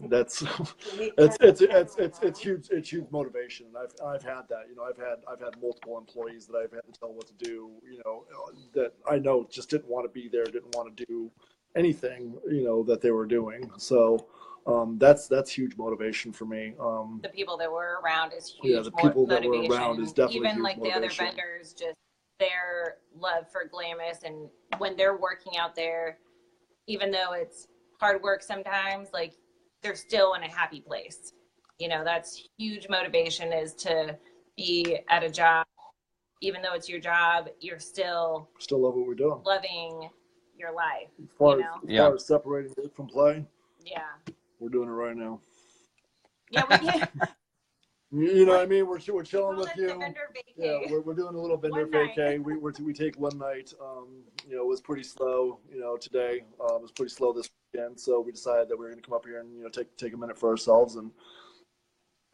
It's huge motivation. I've had that. You know, I've had multiple employees that I've had to tell what to do. You know, that I know just didn't want to be there, didn't want to do anything, you know, that they were doing. So that's huge motivation for me. The people that were around is huge. Yeah, the people that were around is definitely even huge like motivation. The other vendors, just their love for Glamis, and when they're working out there, even though it's hard work sometimes, like they're still in a happy place. You know, that's huge motivation, is to be at a job, even though it's your job, you're still love what we're doing, loving your life. As far as separating it from play, we're doing it right now. Yeah, we can. You know what I mean? We're chilling with you. Yeah, we're doing a little vendor vacay. We take one night. You know, it was pretty slow. You know, today it was pretty slow this weekend. So we decided that we were going to come up here and, you know, take a minute for ourselves. And,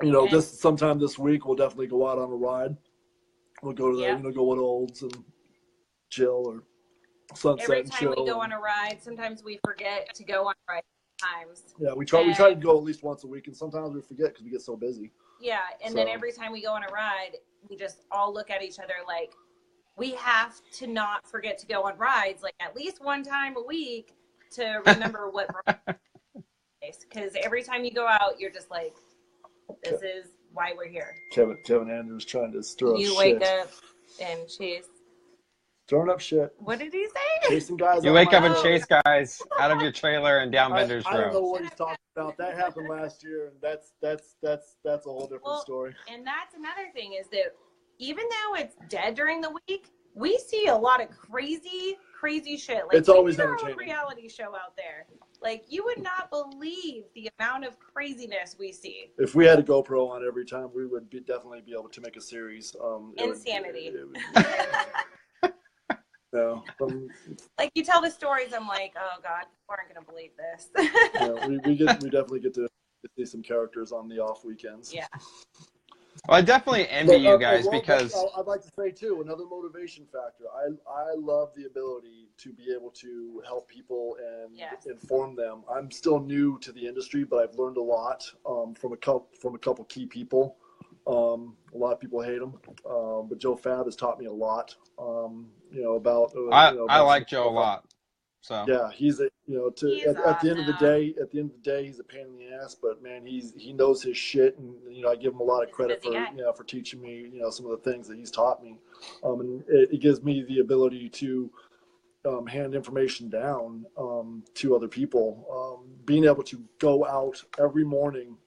you know, sometime this week we'll definitely go out on a ride. We'll go to the, you know, go with Olds and chill, or Sunset. Every and time chill. we go on a ride, sometimes we forget to go on a ride. Yeah, we try to go at least once a week, and sometimes we forget because we get so busy. Yeah, and then every time we go on a ride, we just all look at each other like, we have to not forget to go on rides, like at least one time a week, to remember what because every time you go out, you're just like, this is why we're here. Kevin Andrews trying to stir up shit. You wake up and she's Stirring up shit. What did he say? Chasing guys. You out wake my up and road. chase guys out of your trailer and down Bender's I don't know Row. what he's talking about. That happened last year, and that's a whole different story. And that's another thing is that even though it's dead during the week, we see a lot of crazy shit. Like, it's always our entertaining. Reality show out there. Like, you would not believe the amount of craziness we see. If we had a GoPro on every time, we would definitely be able to make a series. Insanity. No. Like, you tell the stories, I'm like, oh God, people aren't gonna believe this. We definitely get to see some characters on the off weekends. Yeah. Well, I definitely envy you guys well, because I'd like to say too, another motivation factor. I love the ability to be able to help people and inform them. I'm still new to the industry, but I've learned a lot from a couple key people. A lot of people hate him, but Joe Fab has taught me a lot. About I like Joe a lot. So yeah, he's at the end of the day, he's a pain in the ass, but man, he knows his shit, and I give him a lot of credit for teaching me some of the things that he's taught me, and it gives me the ability to hand information down to other people, being able to go out every morning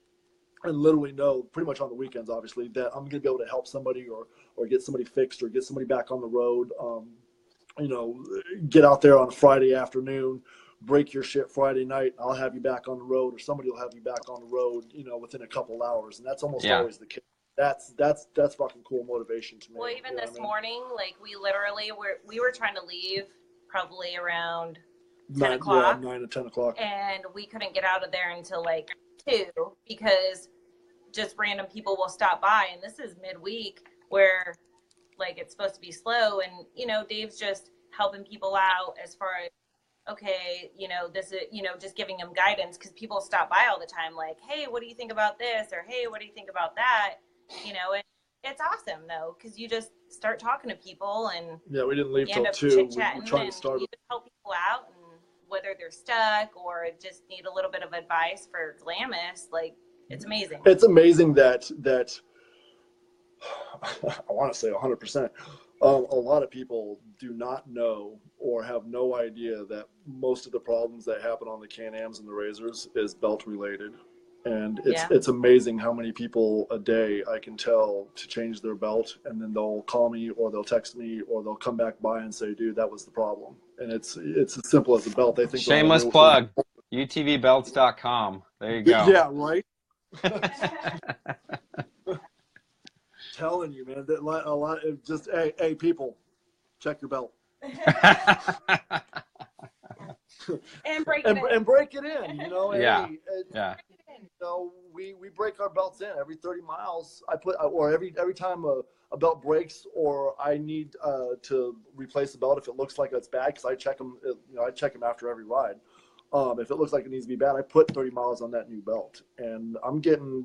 and literally know, pretty much on the weekends, obviously, that I'm going to be able to help somebody or get somebody fixed or get somebody back on the road. Get out there on a Friday afternoon, break your shit Friday night, I'll have you back on the road, or somebody will have you back on the road, within a couple hours. And that's almost always the case. That's fucking cool motivation to me. Well, even this morning, like, we literally we were trying to leave probably around 10 o'clock. 9 to 10 o'clock. And we couldn't get out of there until like 2 because just random people will stop by. And this is midweek where like it's supposed to be slow. And, Dave's just helping people out as far as, okay, this is, just giving them guidance because people stop by all the time. Like, hey, what do you think about this? Or, hey, what do you think about that? And it's awesome though, because you just start talking to people and we didn't leave till 2. We're trying to start. You just help people out, and whether they're stuck or just need a little bit of advice for Glamis, like, it's amazing. It's amazing that I want to say 100%. A lot of people do not know or have no idea that most of the problems that happen on the Can-Ams and the Razors is belt related. And it's amazing how many people a day I can tell to change their belt, and then they'll call me or they'll text me or they'll come back by and say, dude, that was the problem. And it's as simple as a belt. They think shameless plug, utvbelts.com. There you go. Yeah, right. Telling you, man, that a lot of just hey people, check your belt. and break it in, we break our belts in every 30 miles. Every time a belt breaks or I need to replace the belt if it looks like it's bad, because I check them. I check them after every ride. If it looks like it needs to be bad, I put 30 miles on that new belt, and I'm getting,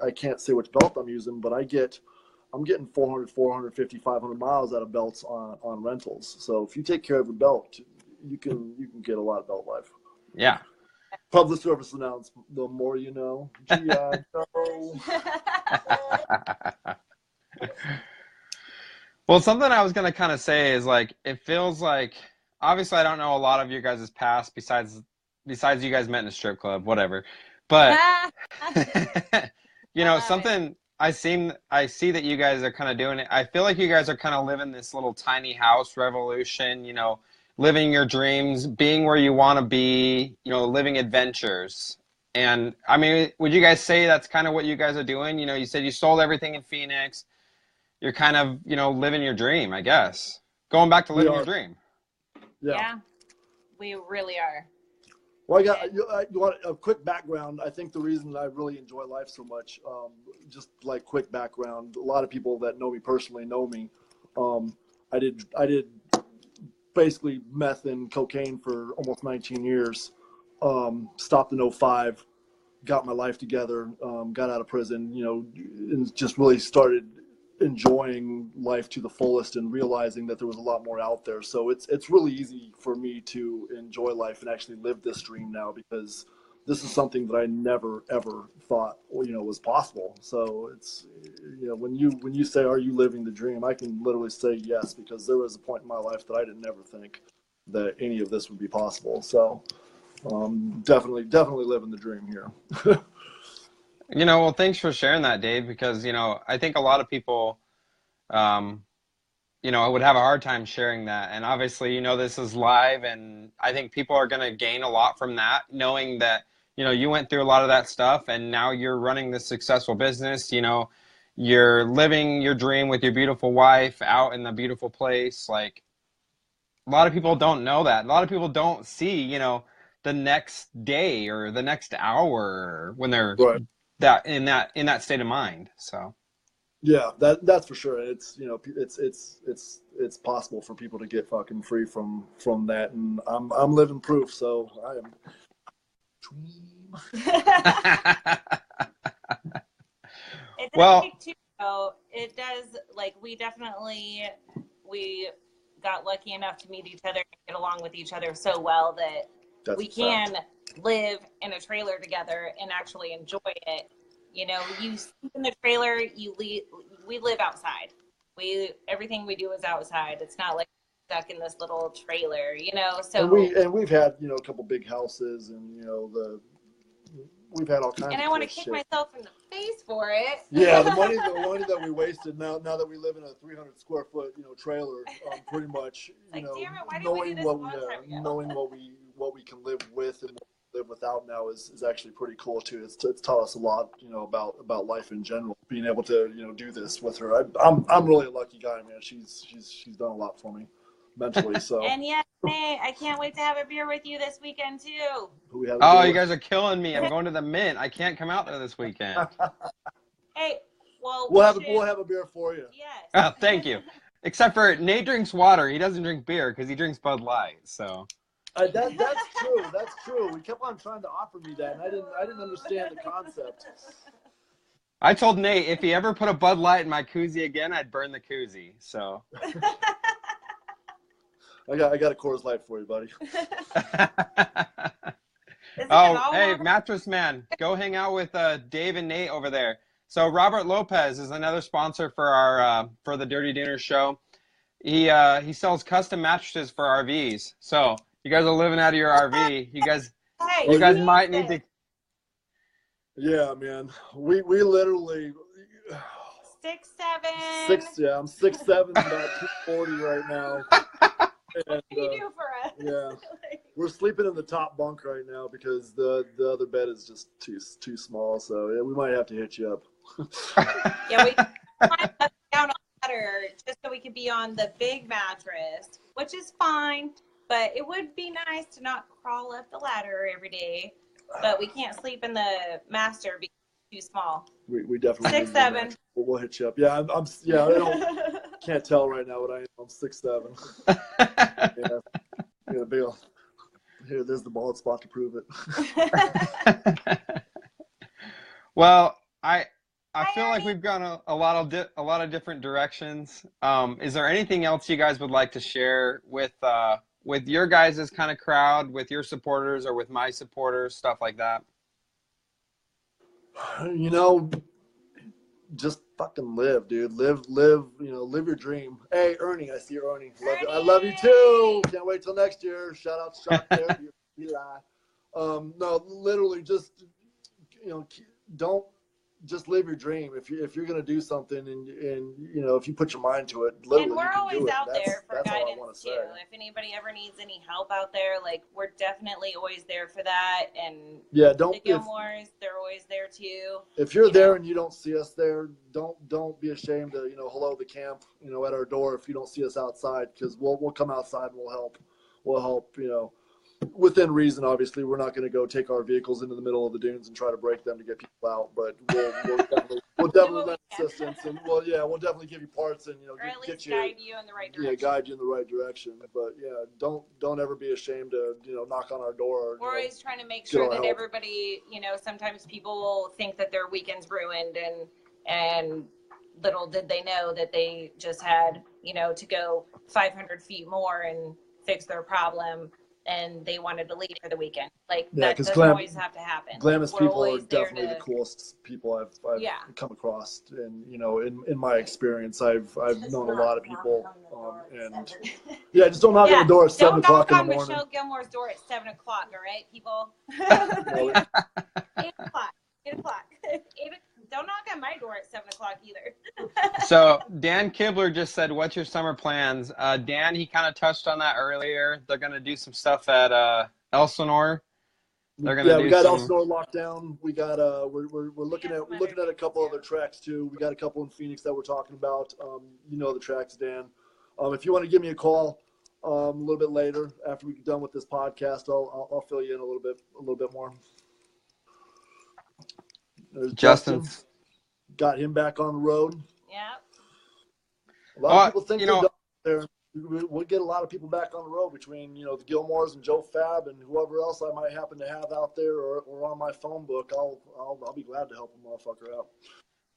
I can't say which belt I'm using, but I'm getting 400, 450, 500 miles out of belts on rentals. So if you take care of your belt, you can get a lot of belt life. Yeah. Public service announcement: the more you know. G.I. Joe. Well, something I was going to kind of say is, like, it feels like, obviously I don't know a lot of your guys' past besides you guys met in a strip club, whatever. But, something I see that you guys are kind of doing it. I feel like you guys are kind of living this little tiny house revolution, living your dreams, being where you want to be, living adventures. And I mean, would you guys say that's kind of what you guys are doing? You said you sold everything in Phoenix. You're kind of, living your dream, I guess. Going back to living your dream. Yeah, we really are. Well, you want a quick background. I think the reason I really enjoy life so much, just like quick background, a lot of people that know me personally know me. I did basically meth and cocaine for almost 19 years. Stopped in 2005, got my life together, got out of prison, and just really started enjoying life to the fullest and realizing that there was a lot more out there. So it's really easy for me to enjoy life and actually live this dream now, because this is something that I never ever thought, was possible. So it's, when you say, are you living the dream? I can literally say yes, because there was a point in my life that I didn't ever think that any of this would be possible. So definitely living the dream here. Well, thanks for sharing that, Dave, because, I think a lot of people, I would have a hard time sharing that. And obviously, this is live, and I think people are going to gain a lot from that, knowing that, you went through a lot of that stuff, and now you're running this successful business. You're living your dream with your beautiful wife out in the beautiful place. Like, a lot of people don't know that. A lot of people don't see, the next day or the next hour when they're Right. in that state of mind. So. Yeah, that's for sure. It's it's possible for people to get fucking free from that, and I'm living proof. So I am. It does Well, take two, though. It does, like, we got lucky enough to meet each other and get along with each other so well that we can live in a trailer together and actually enjoy it. You sleep in the trailer, we live outside. Everything we do is outside. It's not like stuck in this little trailer, so. And we've had, a couple big houses, and, we've had all kinds of. And I want to kick myself in the face for it. Yeah, the money that we wasted now that we live in a 300 square foot, trailer, pretty much, damn it, why didn't knowing we do this what a long time ago? knowing what we can live with and live without now is actually pretty cool too. It's taught us a lot, about life in general. Being able to, do this with her, I'm really a lucky guy, man. She's done a lot for me mentally. So. And yes, hey, I can't wait to have a beer with you this weekend too. Oh, you guys are killing me. I'm going to the Mint. I can't come out there this weekend. Hey, well, we'll have a beer for you. Yes. Oh, thank you. Except for Nate drinks water. He doesn't drink beer because he drinks Bud Light. So. That's true. That's true. We kept on trying to offer me that, and I didn't understand the concept. I told Nate if he ever put a Bud Light in my koozie again, I'd burn the koozie. So. I got a Coors Light for you, buddy. Oh, hey, Mattress Man, go hang out with Dave and Nate over there. So Robert Lopez is another sponsor for our for the Dirty Dinner show. He sells custom mattresses for RVs. So you guys are living out of your RV. You guys might need to. Yeah, man. We literally. 6'7". Yeah, I'm 6'7", about 240 right now. What can you do for us? Yeah, we're sleeping in the top bunk right now because the other bed is just too small. So yeah, we might have to hit you up. Yeah, we climbed up down on the ladder just so we could be on the big mattress, which is fine. But it would be nice to not crawl up the ladder every day. But we can't sleep in the master because it's too small. We definitely 6'7". We'll hit you up. Yeah, I can't tell right now what I am. I'm 6'7". Yeah, big old, here, there's the bald spot to prove it. Well, I feel like we've gone a lot of different directions. Is there anything else you guys would like to share with your guys' kind of crowd, with your supporters or with my supporters, stuff like that? Just fucking live, dude. Live, live your dream. Hey, Ernie, I see you, Ernie. I love you too. Can't wait till next year. Shout out to Shock Therapy. No, literally just, don't just live your dream. If you're gonna do something and if you put your mind to it, literally, and we're always out there for guidance too. Say. If anybody ever needs any help out there, like, we're definitely always there for that. And yeah, the Gilmores, they're always there too. If you're there and you don't see us there, don't be ashamed to hello the camp at our door if you don't see us outside, because we'll come outside and we'll help within reason. Obviously, we're not going to go take our vehicles into the middle of the dunes and try to break them to get people out, but we'll definitely lend assistance, and we'll definitely give you parts and or at least guide you in the right direction. Yeah, guide you in the right direction. But yeah, don't ever be ashamed to knock on our door. We're always trying to make sure that everybody, sometimes people think that their weekend's ruined, and little did they know that they just had to go 500 feet more and fix their problem. and they wanted to leave for the weekend. Like Yeah, that because doesn't always have to happen. Glamis We're people are always there definitely the to. coolest people I've Yeah. come across, and in my experience, I've known a lot of people, and yeah, just don't knock on the door at 7 o'clock in the morning. Don't knock on Michelle Gilmore's door at 7 o'clock. All right, people. 8 o'clock. 8 o'clock. Don't knock on my door at 7 o'clock either. So Dan Kibler just said, "What's your summer plans?" Dan, he kind of touched on that earlier. They're going to do some stuff at Elsinore. They're going to do we got some... Elsinore locked down. We got we're looking at a couple other tracks too. We got a couple in Phoenix that we're talking about. The tracks, Dan. If you want to give me a call a little bit later after we get done with this podcast, I'll fill you in a little bit more. There's Justin. Got him back on the road. Yeah. A lot of people think they're done there. We'll get a lot of people back on the road between, the Gilmores and Joe Fab and whoever else I might happen to have out there or on my phone book. I'll be glad to help a motherfucker out.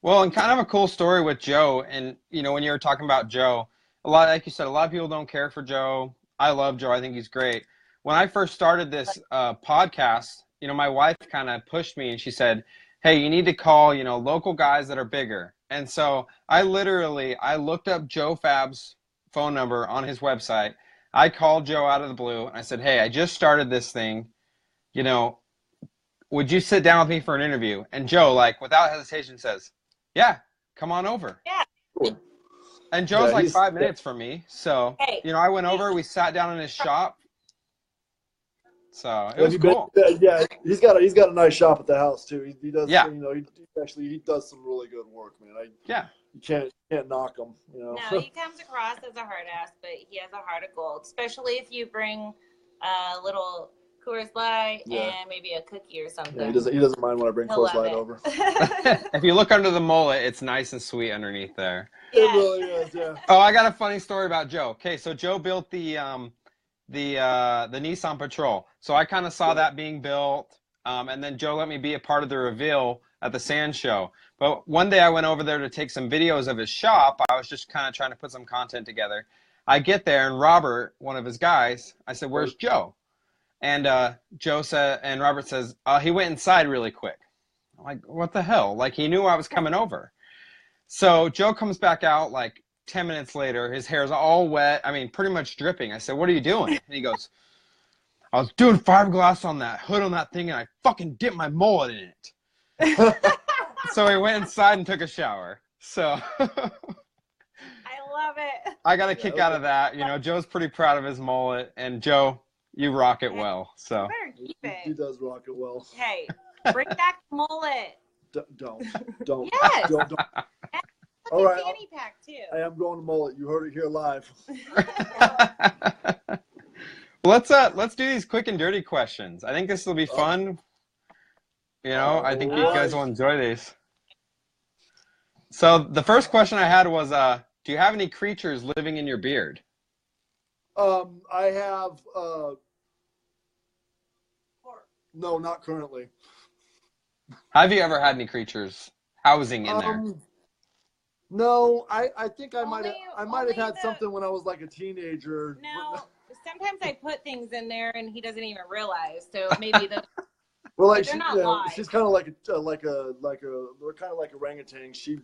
Well, and kind of a cool story with Joe. And, when you were talking about Joe, like you said, a lot of people don't care for Joe. I love Joe. I think he's great. When I first started this podcast, my wife kind of pushed me and she said, "Hey, you need to call, local guys that are bigger." And so I looked up Joe Fab's phone number on his website. I called Joe out of the blue and I said, "Hey, I just started this thing. Would you sit down with me for an interview?" And Joe, without hesitation, says, "Yeah, come on over." Yeah. Cool. And Joe's 5 minutes from me. So, I went over, we sat down in his shop. So it was cool. Yeah, he's got a nice shop at the house too. He does. Yeah. He does some really good work, man. You can't knock him. No, he comes across as a hard ass, but he has a heart of gold. Especially if you bring a little Coors Light and maybe a cookie or something. Yeah, he doesn't mind when I bring Coors Light over. If you look under the mullet, it's nice and sweet underneath there. Yeah. It really is. Yeah. Oh, I got a funny story about Joe. Okay, so Joe built the Nissan Patrol. So I kind of saw that being built, and then Joe let me be a part of the reveal at the Sand Show. But one day I went over there to take some videos of his shop. I was just kind of trying to put some content together. I get there, and Robert, one of his guys, I said, "Where's Joe?" And Robert says, "He went inside really quick." I'm like, what the hell? He knew I was coming over. So Joe comes back out 10 minutes later. His hair's all wet. I mean, pretty much dripping. I said, "What are you doing?" And he goes, "I was doing fiberglass on that hood on that thing, and I fucking dipped my mullet in it." So he went inside and took a shower. So I love it. I got a kick out of that. Joe's pretty proud of his mullet, and Joe, you rock it well. So you better keep it. He does rock it well. Hey, bring back the mullet. Don't. Yes. Don't. All right. Fanny pack too. I am going to mullet. You heard it here live. Let's do these quick and dirty questions. I think this will be fun. I think you guys will enjoy these. So the first question I had was, do you have any creatures living in your beard? I have. No, not currently. Have you ever had any creatures housing in there? No, I think I might have had something when I was a teenager. No, sometimes I put things in there and he doesn't even realize. So maybe those. Well, she's kind of like we're kind of like orangutan. She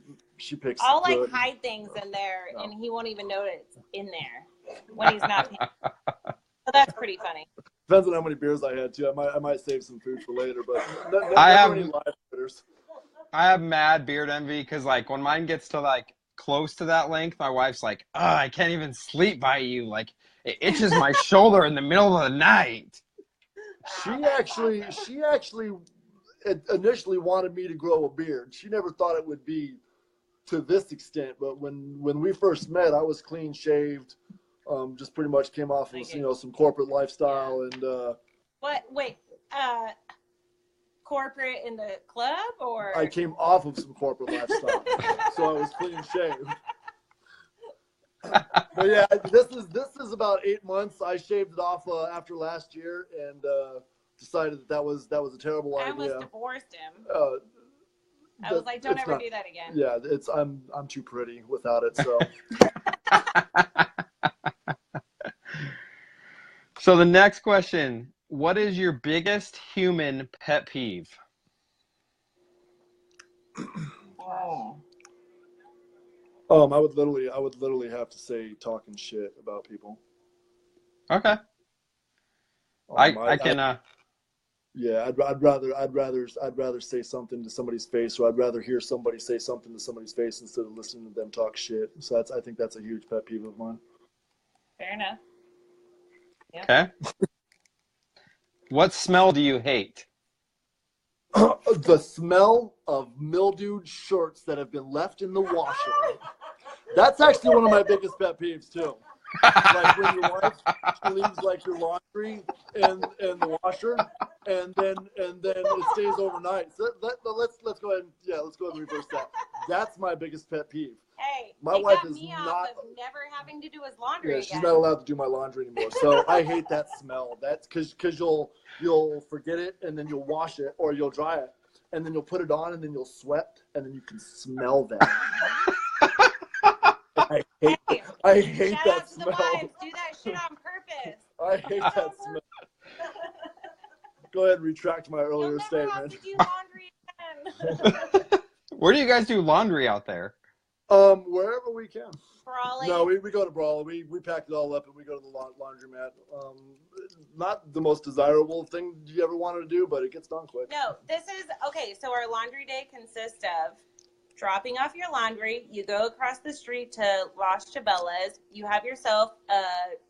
picks. I'll hide things in there, and he won't even know it's in there when he's not paying. So that's pretty funny. Depends on how many beers I had too. I might save some food for later, but I have any live critters. I have mad beard envy because when mine gets to close to that length, my wife's like, "Oh, I can't even sleep by you. It itches my shoulder in the middle of the night." She actually initially wanted me to grow a beard. She never thought it would be to this extent. But when we first met, I was clean shaved. Just pretty much came off of some corporate lifestyle and. What? Wait. Corporate in the club, or I came off of some corporate lifestyle, so I was clean shaved. But yeah, this is about 8 months. I shaved it off after last year and decided that was a terrible idea. I almost divorced him. I was like, don't ever do that again. Yeah, I'm too pretty without it. So. So the next question, what is your biggest human pet peeve? I would literally have to say talking shit about people. Okay. I can Yeah, I'd rather say something to somebody's face, or I'd rather hear somebody say something to somebody's face instead of listening to them talk shit. So I think that's a huge pet peeve of mine. Fair enough. Yeah. Okay. What smell do you hate? The smell of mildewed shirts that have been left in the washer. That's actually one of my biggest pet peeves too. Like when your wife leaves like your laundry in the washer, and then it stays overnight. So let's go ahead and reverse that. That's my biggest pet peeve. Hey, my wife is not of never having to do his laundry. Yeah, she's not allowed to do my laundry anymore. So I hate that smell. That's because you'll forget it, and then you'll wash it or you'll dry it, and then you'll put it on, and then you'll sweat, and then you can smell that. I hate that smell. Wives, do that shit on purpose. I hate that smell. Go ahead and retract my earlier statement. Have to do laundry again. Where do you guys do laundry out there? Wherever we can. Brawley. No, we go to Brawley. We pack it all up and we go to the laundromat. Not the most desirable thing you ever wanted to do, but it gets done quick. No, this is okay. So our laundry day consists of dropping off your laundry. You go across the street to Las Chabelas. You have yourself a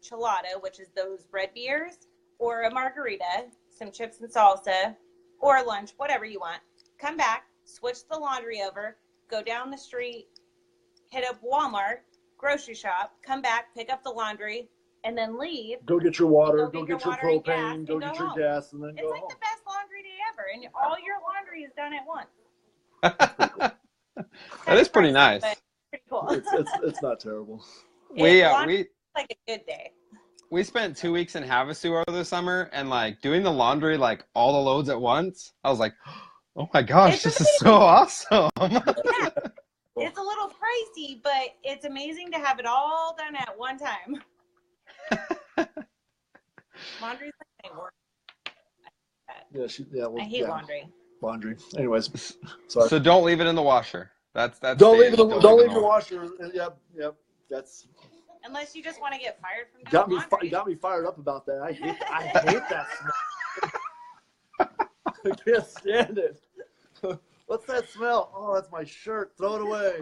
chelada, which is those red beers, or a margarita, some chips and salsa, or lunch, whatever you want. Come back, switch the laundry over, go down the street, hit up Walmart, grocery shop, come back, pick up the laundry, and then leave. Go get your water, go get your water and propane, gas, go get your gas, and then go home. It's like the best laundry day ever, and all your laundry is done at once. That is pretty nice. Pretty cool. It's not terrible. We like a good day. We spent 2 weeks in Havasu over the summer, and like doing the laundry, like all the loads at once. I was like, oh my gosh, this is so awesome. Yeah. It's a little pricey, but it's amazing to have it all done at one time. Laundry's like my work. I hate laundry. Laundry. Anyways, sorry. So don't leave it in the washer. That's don't leave the washer. Yep. That's. Unless you just want to get fired from you got me fired up about that. I hate that smell. I can't stand it. What's that smell? Oh, that's my shirt. Throw it away.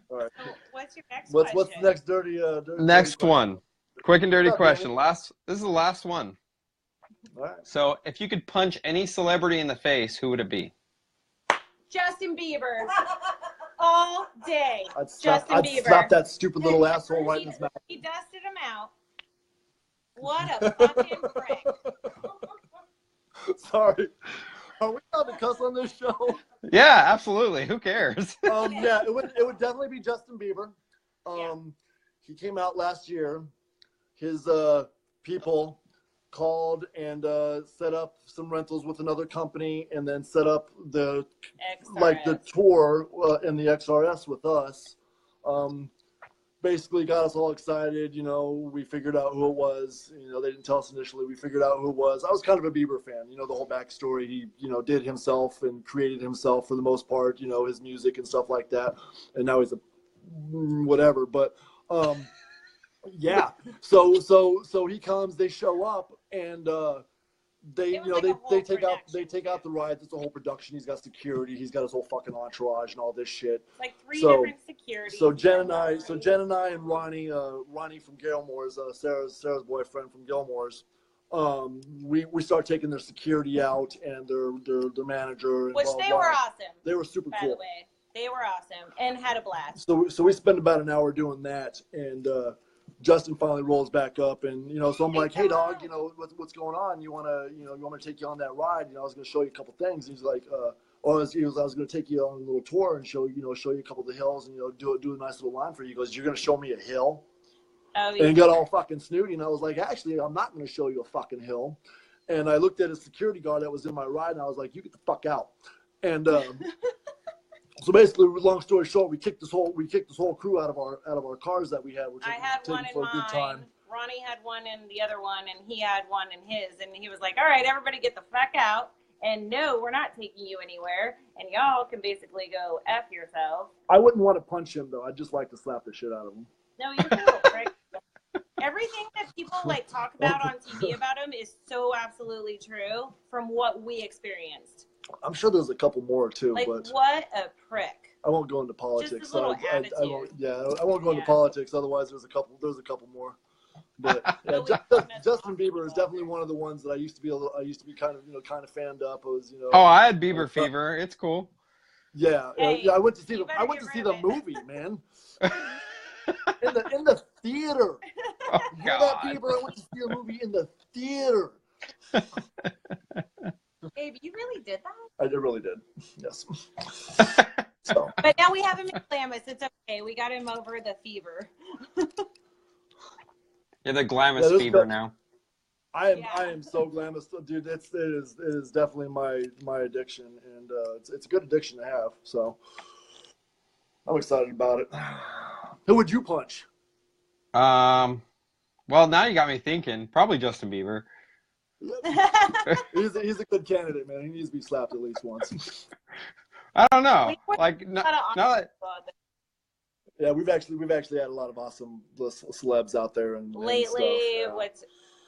All right. So what's your next question? What's the next dirty next one? Quick and dirty question. This is the last one. All right. So if you could punch any celebrity in the face, who would it be? Justin Bieber. All day. I'd slap that stupid little asshole right in his mouth. He dusted him out. What a fucking prick. Sorry. Are we allowed to cuss on this show? Yeah, absolutely. Who cares? Yeah, it would definitely be Justin Bieber. He came out last year. His people called and set up some rentals with another company, and then set up the tour in the XRS with us. Basically got us all excited. We figured out who it was. They didn't tell us initially. We figured out who it was. I was kind of a Bieber fan. The whole backstory. He did himself and created himself for the most part. His music and stuff like that. And now he's a whatever. But yeah. So he comes. They show up, and they take out the rides. It's a whole production. He's got security. He's got his whole fucking entourage and all this shit. Like three different security. So Jenn and I and Ronnie from Gilmore's, Sarah's boyfriend from Gilmore's, we start taking their security out and their manager. And which they were awesome. They were super cool. By the way, they were awesome and had a blast. So we spent about an hour doing that, and Justin finally rolls back up, and so I'm like, hey dog, what's going on? You want me to take you on that ride? I was going to show you a couple things. He's like, I was going to take you on a little tour and show you a couple of the hills, and do a nice little line for you. He goes, you're going to show me a hill? Oh, yeah. And he got all fucking snooty, and I was like, actually, I'm not going to show you a fucking hill. And I looked at his security guard that was in my ride, and I was like, you get the fuck out. And so basically, long story short, we kicked this whole crew out of our cars that we had. I had one in mind Ronnie had one in the other one, and he had one in his, and he was like, all right, everybody get the fuck out, and no, we're not taking you anywhere, and y'all can basically go F yourself. I wouldn't want to punch him, though. I'd just like to slap the shit out of him. No, you will, right? Everything that people like talk about on TV about him is so absolutely true from what we experienced. I'm sure there's a couple more too, like, but what a prick. I won't go into politics. Just a little attitude. I won't go into politics. Otherwise, there's a couple more. But yeah, Justin Bieber is definitely one of the ones that I used to be kind of fanned up. Oh, I had Bieber fever. It's cool. Yeah, hey, I went to see the movie, man. in the theater. Oh, you hear that, Bieber? I went to see a movie in the theater. Babe, you really did that? I really did. Yes. So. But now we have him in Glamis. It's okay. We got him over the fever. You're the Glamis fever now. I am so Glamis, dude. It is definitely my addiction, and it's a good addiction to have. So I'm excited about it. Who would you punch? Well, now you got me thinking. Probably Justin Bieber. He's a good candidate, man. He needs to be slapped at least once. I don't know. Like, no, yeah, we've actually had a lot of awesome celebs out there and lately. And what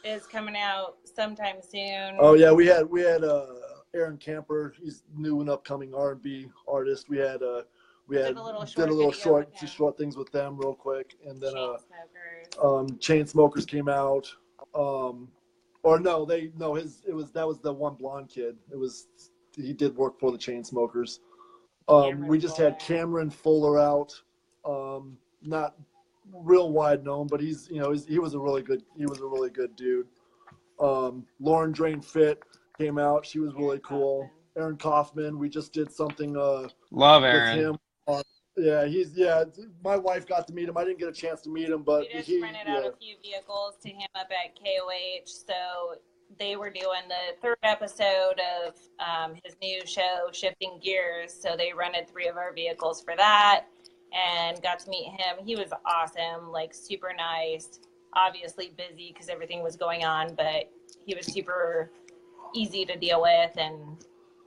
is coming out sometime soon? Oh yeah, we had Aaron Camper. He's new and upcoming R&B artist. We did a little short things with them real quick, and then Chainsmokers came out. That was the one blonde kid. He did work for the Chainsmokers. We just had Cameron Fuller out. Not real wide known, but he was a really good dude. Lauren Drain Fit came out. She was really cool. Aaron Kaufman. We just did something. Love Aaron. With him. My wife got to meet him. I didn't get a chance to meet him, but we just rented out a few vehicles to him up at KOH. So they were doing the third episode of his new show, Shifting Gears. So they rented 3 of our vehicles for that and got to meet him. He was awesome, like super nice. Obviously busy because everything was going on, but he was super easy to deal with. And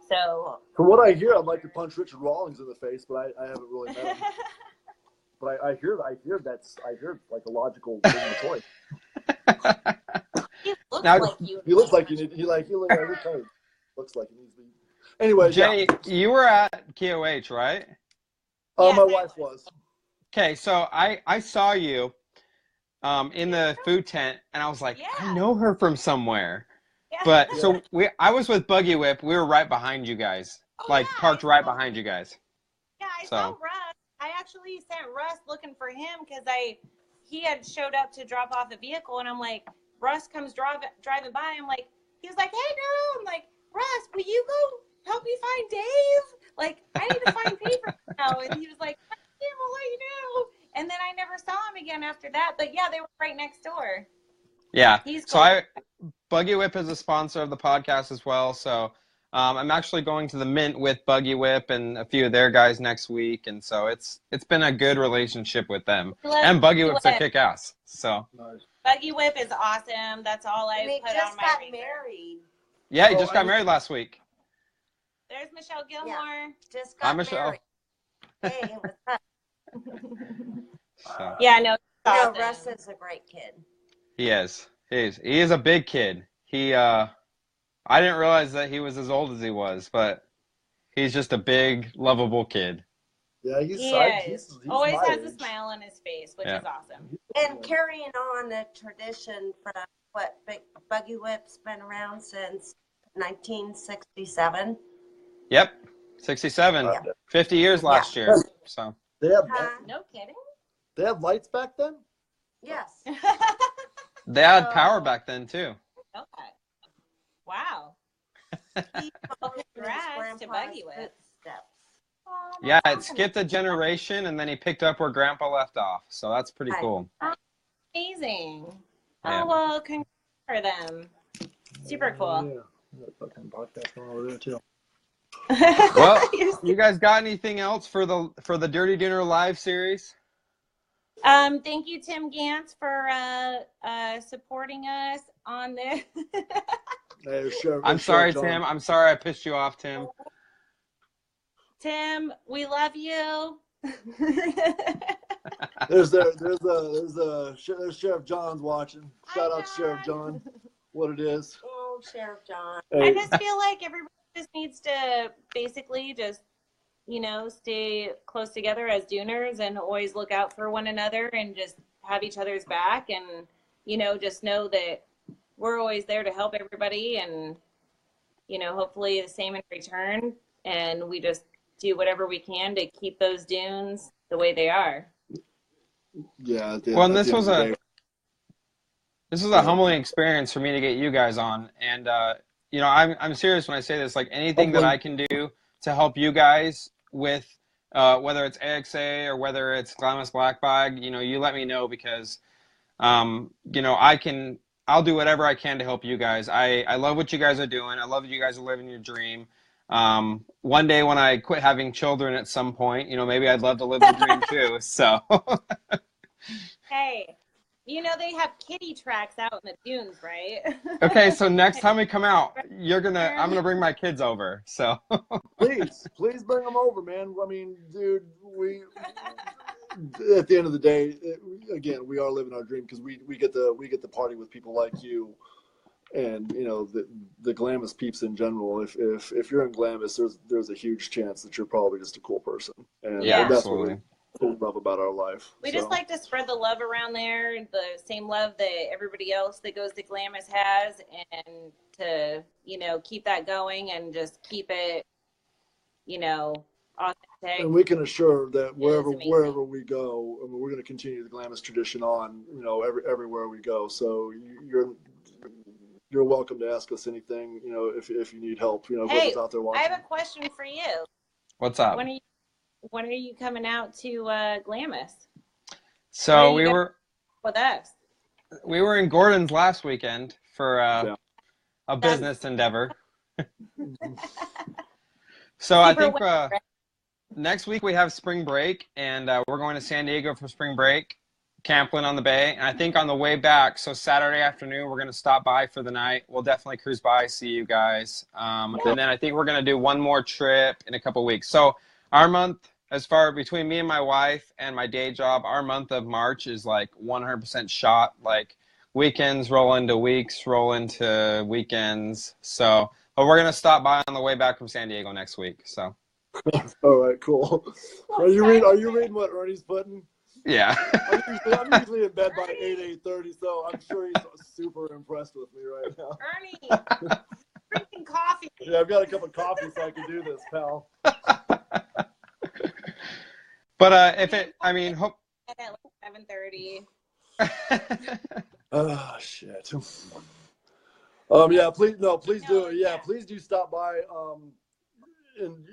so, from what I hear, I'd like to punch Richard Rawlings in the face, but I haven't really met him. But I hear like a logical choice. He looks like you. He looks like he kind of looks like he needs to be. Anyway, Jenny, you were at KOH, right? Oh, my wife was. Okay, so I saw you in the food tent, and I was like, I know her from somewhere. Yeah. But so I was with Buggy Whip. We were right behind you guys, parked right behind you guys. Yeah, I saw Russ. I actually sent Russ looking for him because he had showed up to drop off a vehicle, and I'm like, Russ comes driving by. I'm like, he was like, hey girl. I'm like, Russ, will you go help me find Dave? Like, I need to find paper now. And he was like, yeah, we'll let you know. And then I never saw him again after that. But yeah, they were right next door. Yeah. He's cool. So Buggy Whip is a sponsor of the podcast as well. So I'm actually going to the Mint with Buggy Whip and a few of their guys next week. And so it's been a good relationship with them. And Buggy Whip's a kick-ass. So Buggy Whip is awesome. That's all I put on my just got married. Yeah, he just got married last week. There's Michelle Gilmore. Yeah, just Hi, got Michelle. married. Hey, what's up? Yeah, no. No, Russ is a great kid. He is. He is a big kid. I didn't realize that he was as old as he was, but he's just a big, lovable kid. Yeah, he's always has a smile on his face, which is awesome. And carrying on the tradition from what Buggy Whip's been around since 1967. Yep, 67. 50 years last year. So they have no kidding. They had lights back then. Yes. They had power back then too. Okay. Wow. Congrats to Buggy Whip. Yeah, it skipped a generation, and then he picked up where Grandpa left off. So that's pretty cool. Amazing. Yeah. Oh, well, congrats for them. Super cool. Yeah, fucking podcast over there too. Well, you guys got anything else for the Dirty Dinner live series? Thank you, Tim Gantz, for supporting us on this. Hey, sure, I'm sure, sorry, John. Tim. I'm sorry I pissed you off, Tim. Tim, we love you. There's Sheriff John's watching. Shout out to Sheriff John. What it is. Oh, Sheriff John. I Hey, just feel like everybody just needs to basically just, stay close together as Duners and always look out for one another and just have each other's back and, just know that we're always there to help everybody and, hopefully the same in return. And we just do whatever we can to keep those dunes the way they are. yeah. Well, and this was a humbling experience for me to get you guys on, and I'm serious when I say this. Like anything that I can do to help you guys with, whether it's AXA or whether it's Glamis Black Bag, you let me know because, I'll do whatever I can to help you guys. I love what you guys are doing. I love that you guys are living your dream. One day when I quit having children at some point, maybe I'd love to live the dream too. So. Hey, they have kiddie tracks out in the dunes, right? Okay, so next time we come out, I'm gonna bring my kids over. So. please bring them over, man. I mean, dude, at the end of the day, again, we are living our dream because we get the party with people like you, and the Glamis peeps in general. If you're in Glamis, there's a huge chance that you're probably just a cool person, and Yeah, that's absolutely. what we love about our life. We just like to spread the love around there, the same love that everybody else that goes to Glamis has, and to keep that going and just keep it authentic. And we can assure that wherever we go, I mean, we're going to continue the Glamis tradition on, everywhere we go. So you're welcome to ask us anything, if you need help, Hey, whoever's out there watching. I have a question for you. What's up? When are you coming out to Glamis? So we were with us. We were in Gordon's last weekend for a business endeavor. So I think next week we have spring break, and we're going to San Diego for spring break, Camplin on the Bay. And I think on the way back, so Saturday afternoon, we're going to stop by for the night. We'll definitely cruise by, see you guys. And then I think we're going to do one more trip in a couple weeks. So our month, between me and my wife and my day job, our month of March is like 100% shot. Like weekends roll into weeks, roll into weekends. So, but we're going to stop by on the way back from San Diego next week. So. All right, cool. Are you reading what Ernie's putting? Yeah. I'm usually in bed by 8:30, so I'm sure he's super impressed with me right now. Ernie, drinking coffee. Yeah, I've got a cup of coffee so I can do this, pal. But At like 7:30. Oh shit. Yeah, please do it. Yeah, please do stop by. And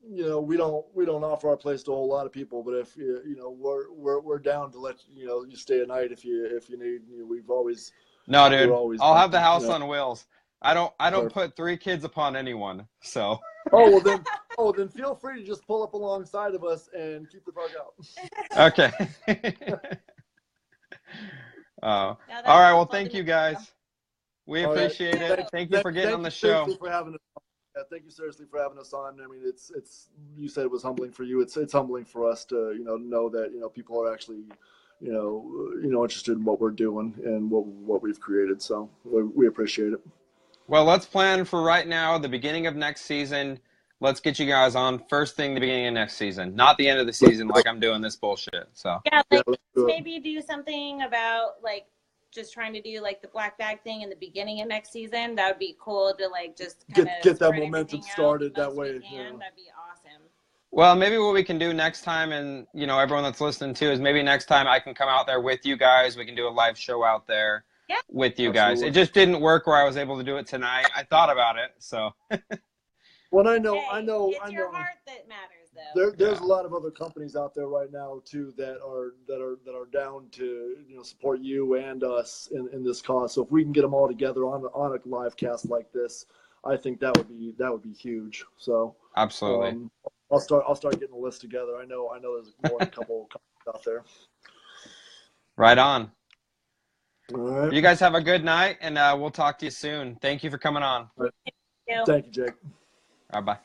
we don't offer our place to a whole lot of people, but if we're down to let you stay a night if you need. We've always. No, dude. I'll have the house on wheels. I don't put 3 kids upon anyone. So. Oh then feel free to just pull up alongside of us and keep the bug out. Okay. All right. Well, thank you guys. We appreciate it. Thank you for getting on the show. Thank you seriously for having us on. I mean, it's you said it was humbling for you. It's humbling for us to know that people are actually interested in what we're doing and what we've created. So we appreciate it. Well, let's plan for right now, the beginning of next season. Let's get you guys on first thing the beginning of next season, not the end of the season like I'm doing this bullshit. So yeah, maybe do something about just trying to do the black bag thing in the beginning of next season. That would be cool to just get that momentum started that way. That'd be awesome. Well, maybe what we can do next time, and everyone that's listening too, is maybe next time I can come out there with you guys. We can do a live show out there. Yeah. With you guys. It just didn't work where I was able to do it tonight. I thought about it, so. Well, I know. It's your heart that matters, though. There's a lot of other companies out there right now too that are down to support you and us in this cause. So if we can get them all together on a live cast like this, I think that would be huge. So absolutely. I'll start getting a list together. I know there's more than a couple companies out there. Right on. All right. You guys have a good night, and we'll talk to you soon. Thank you for coming on. Thank you, Jake. All right, bye.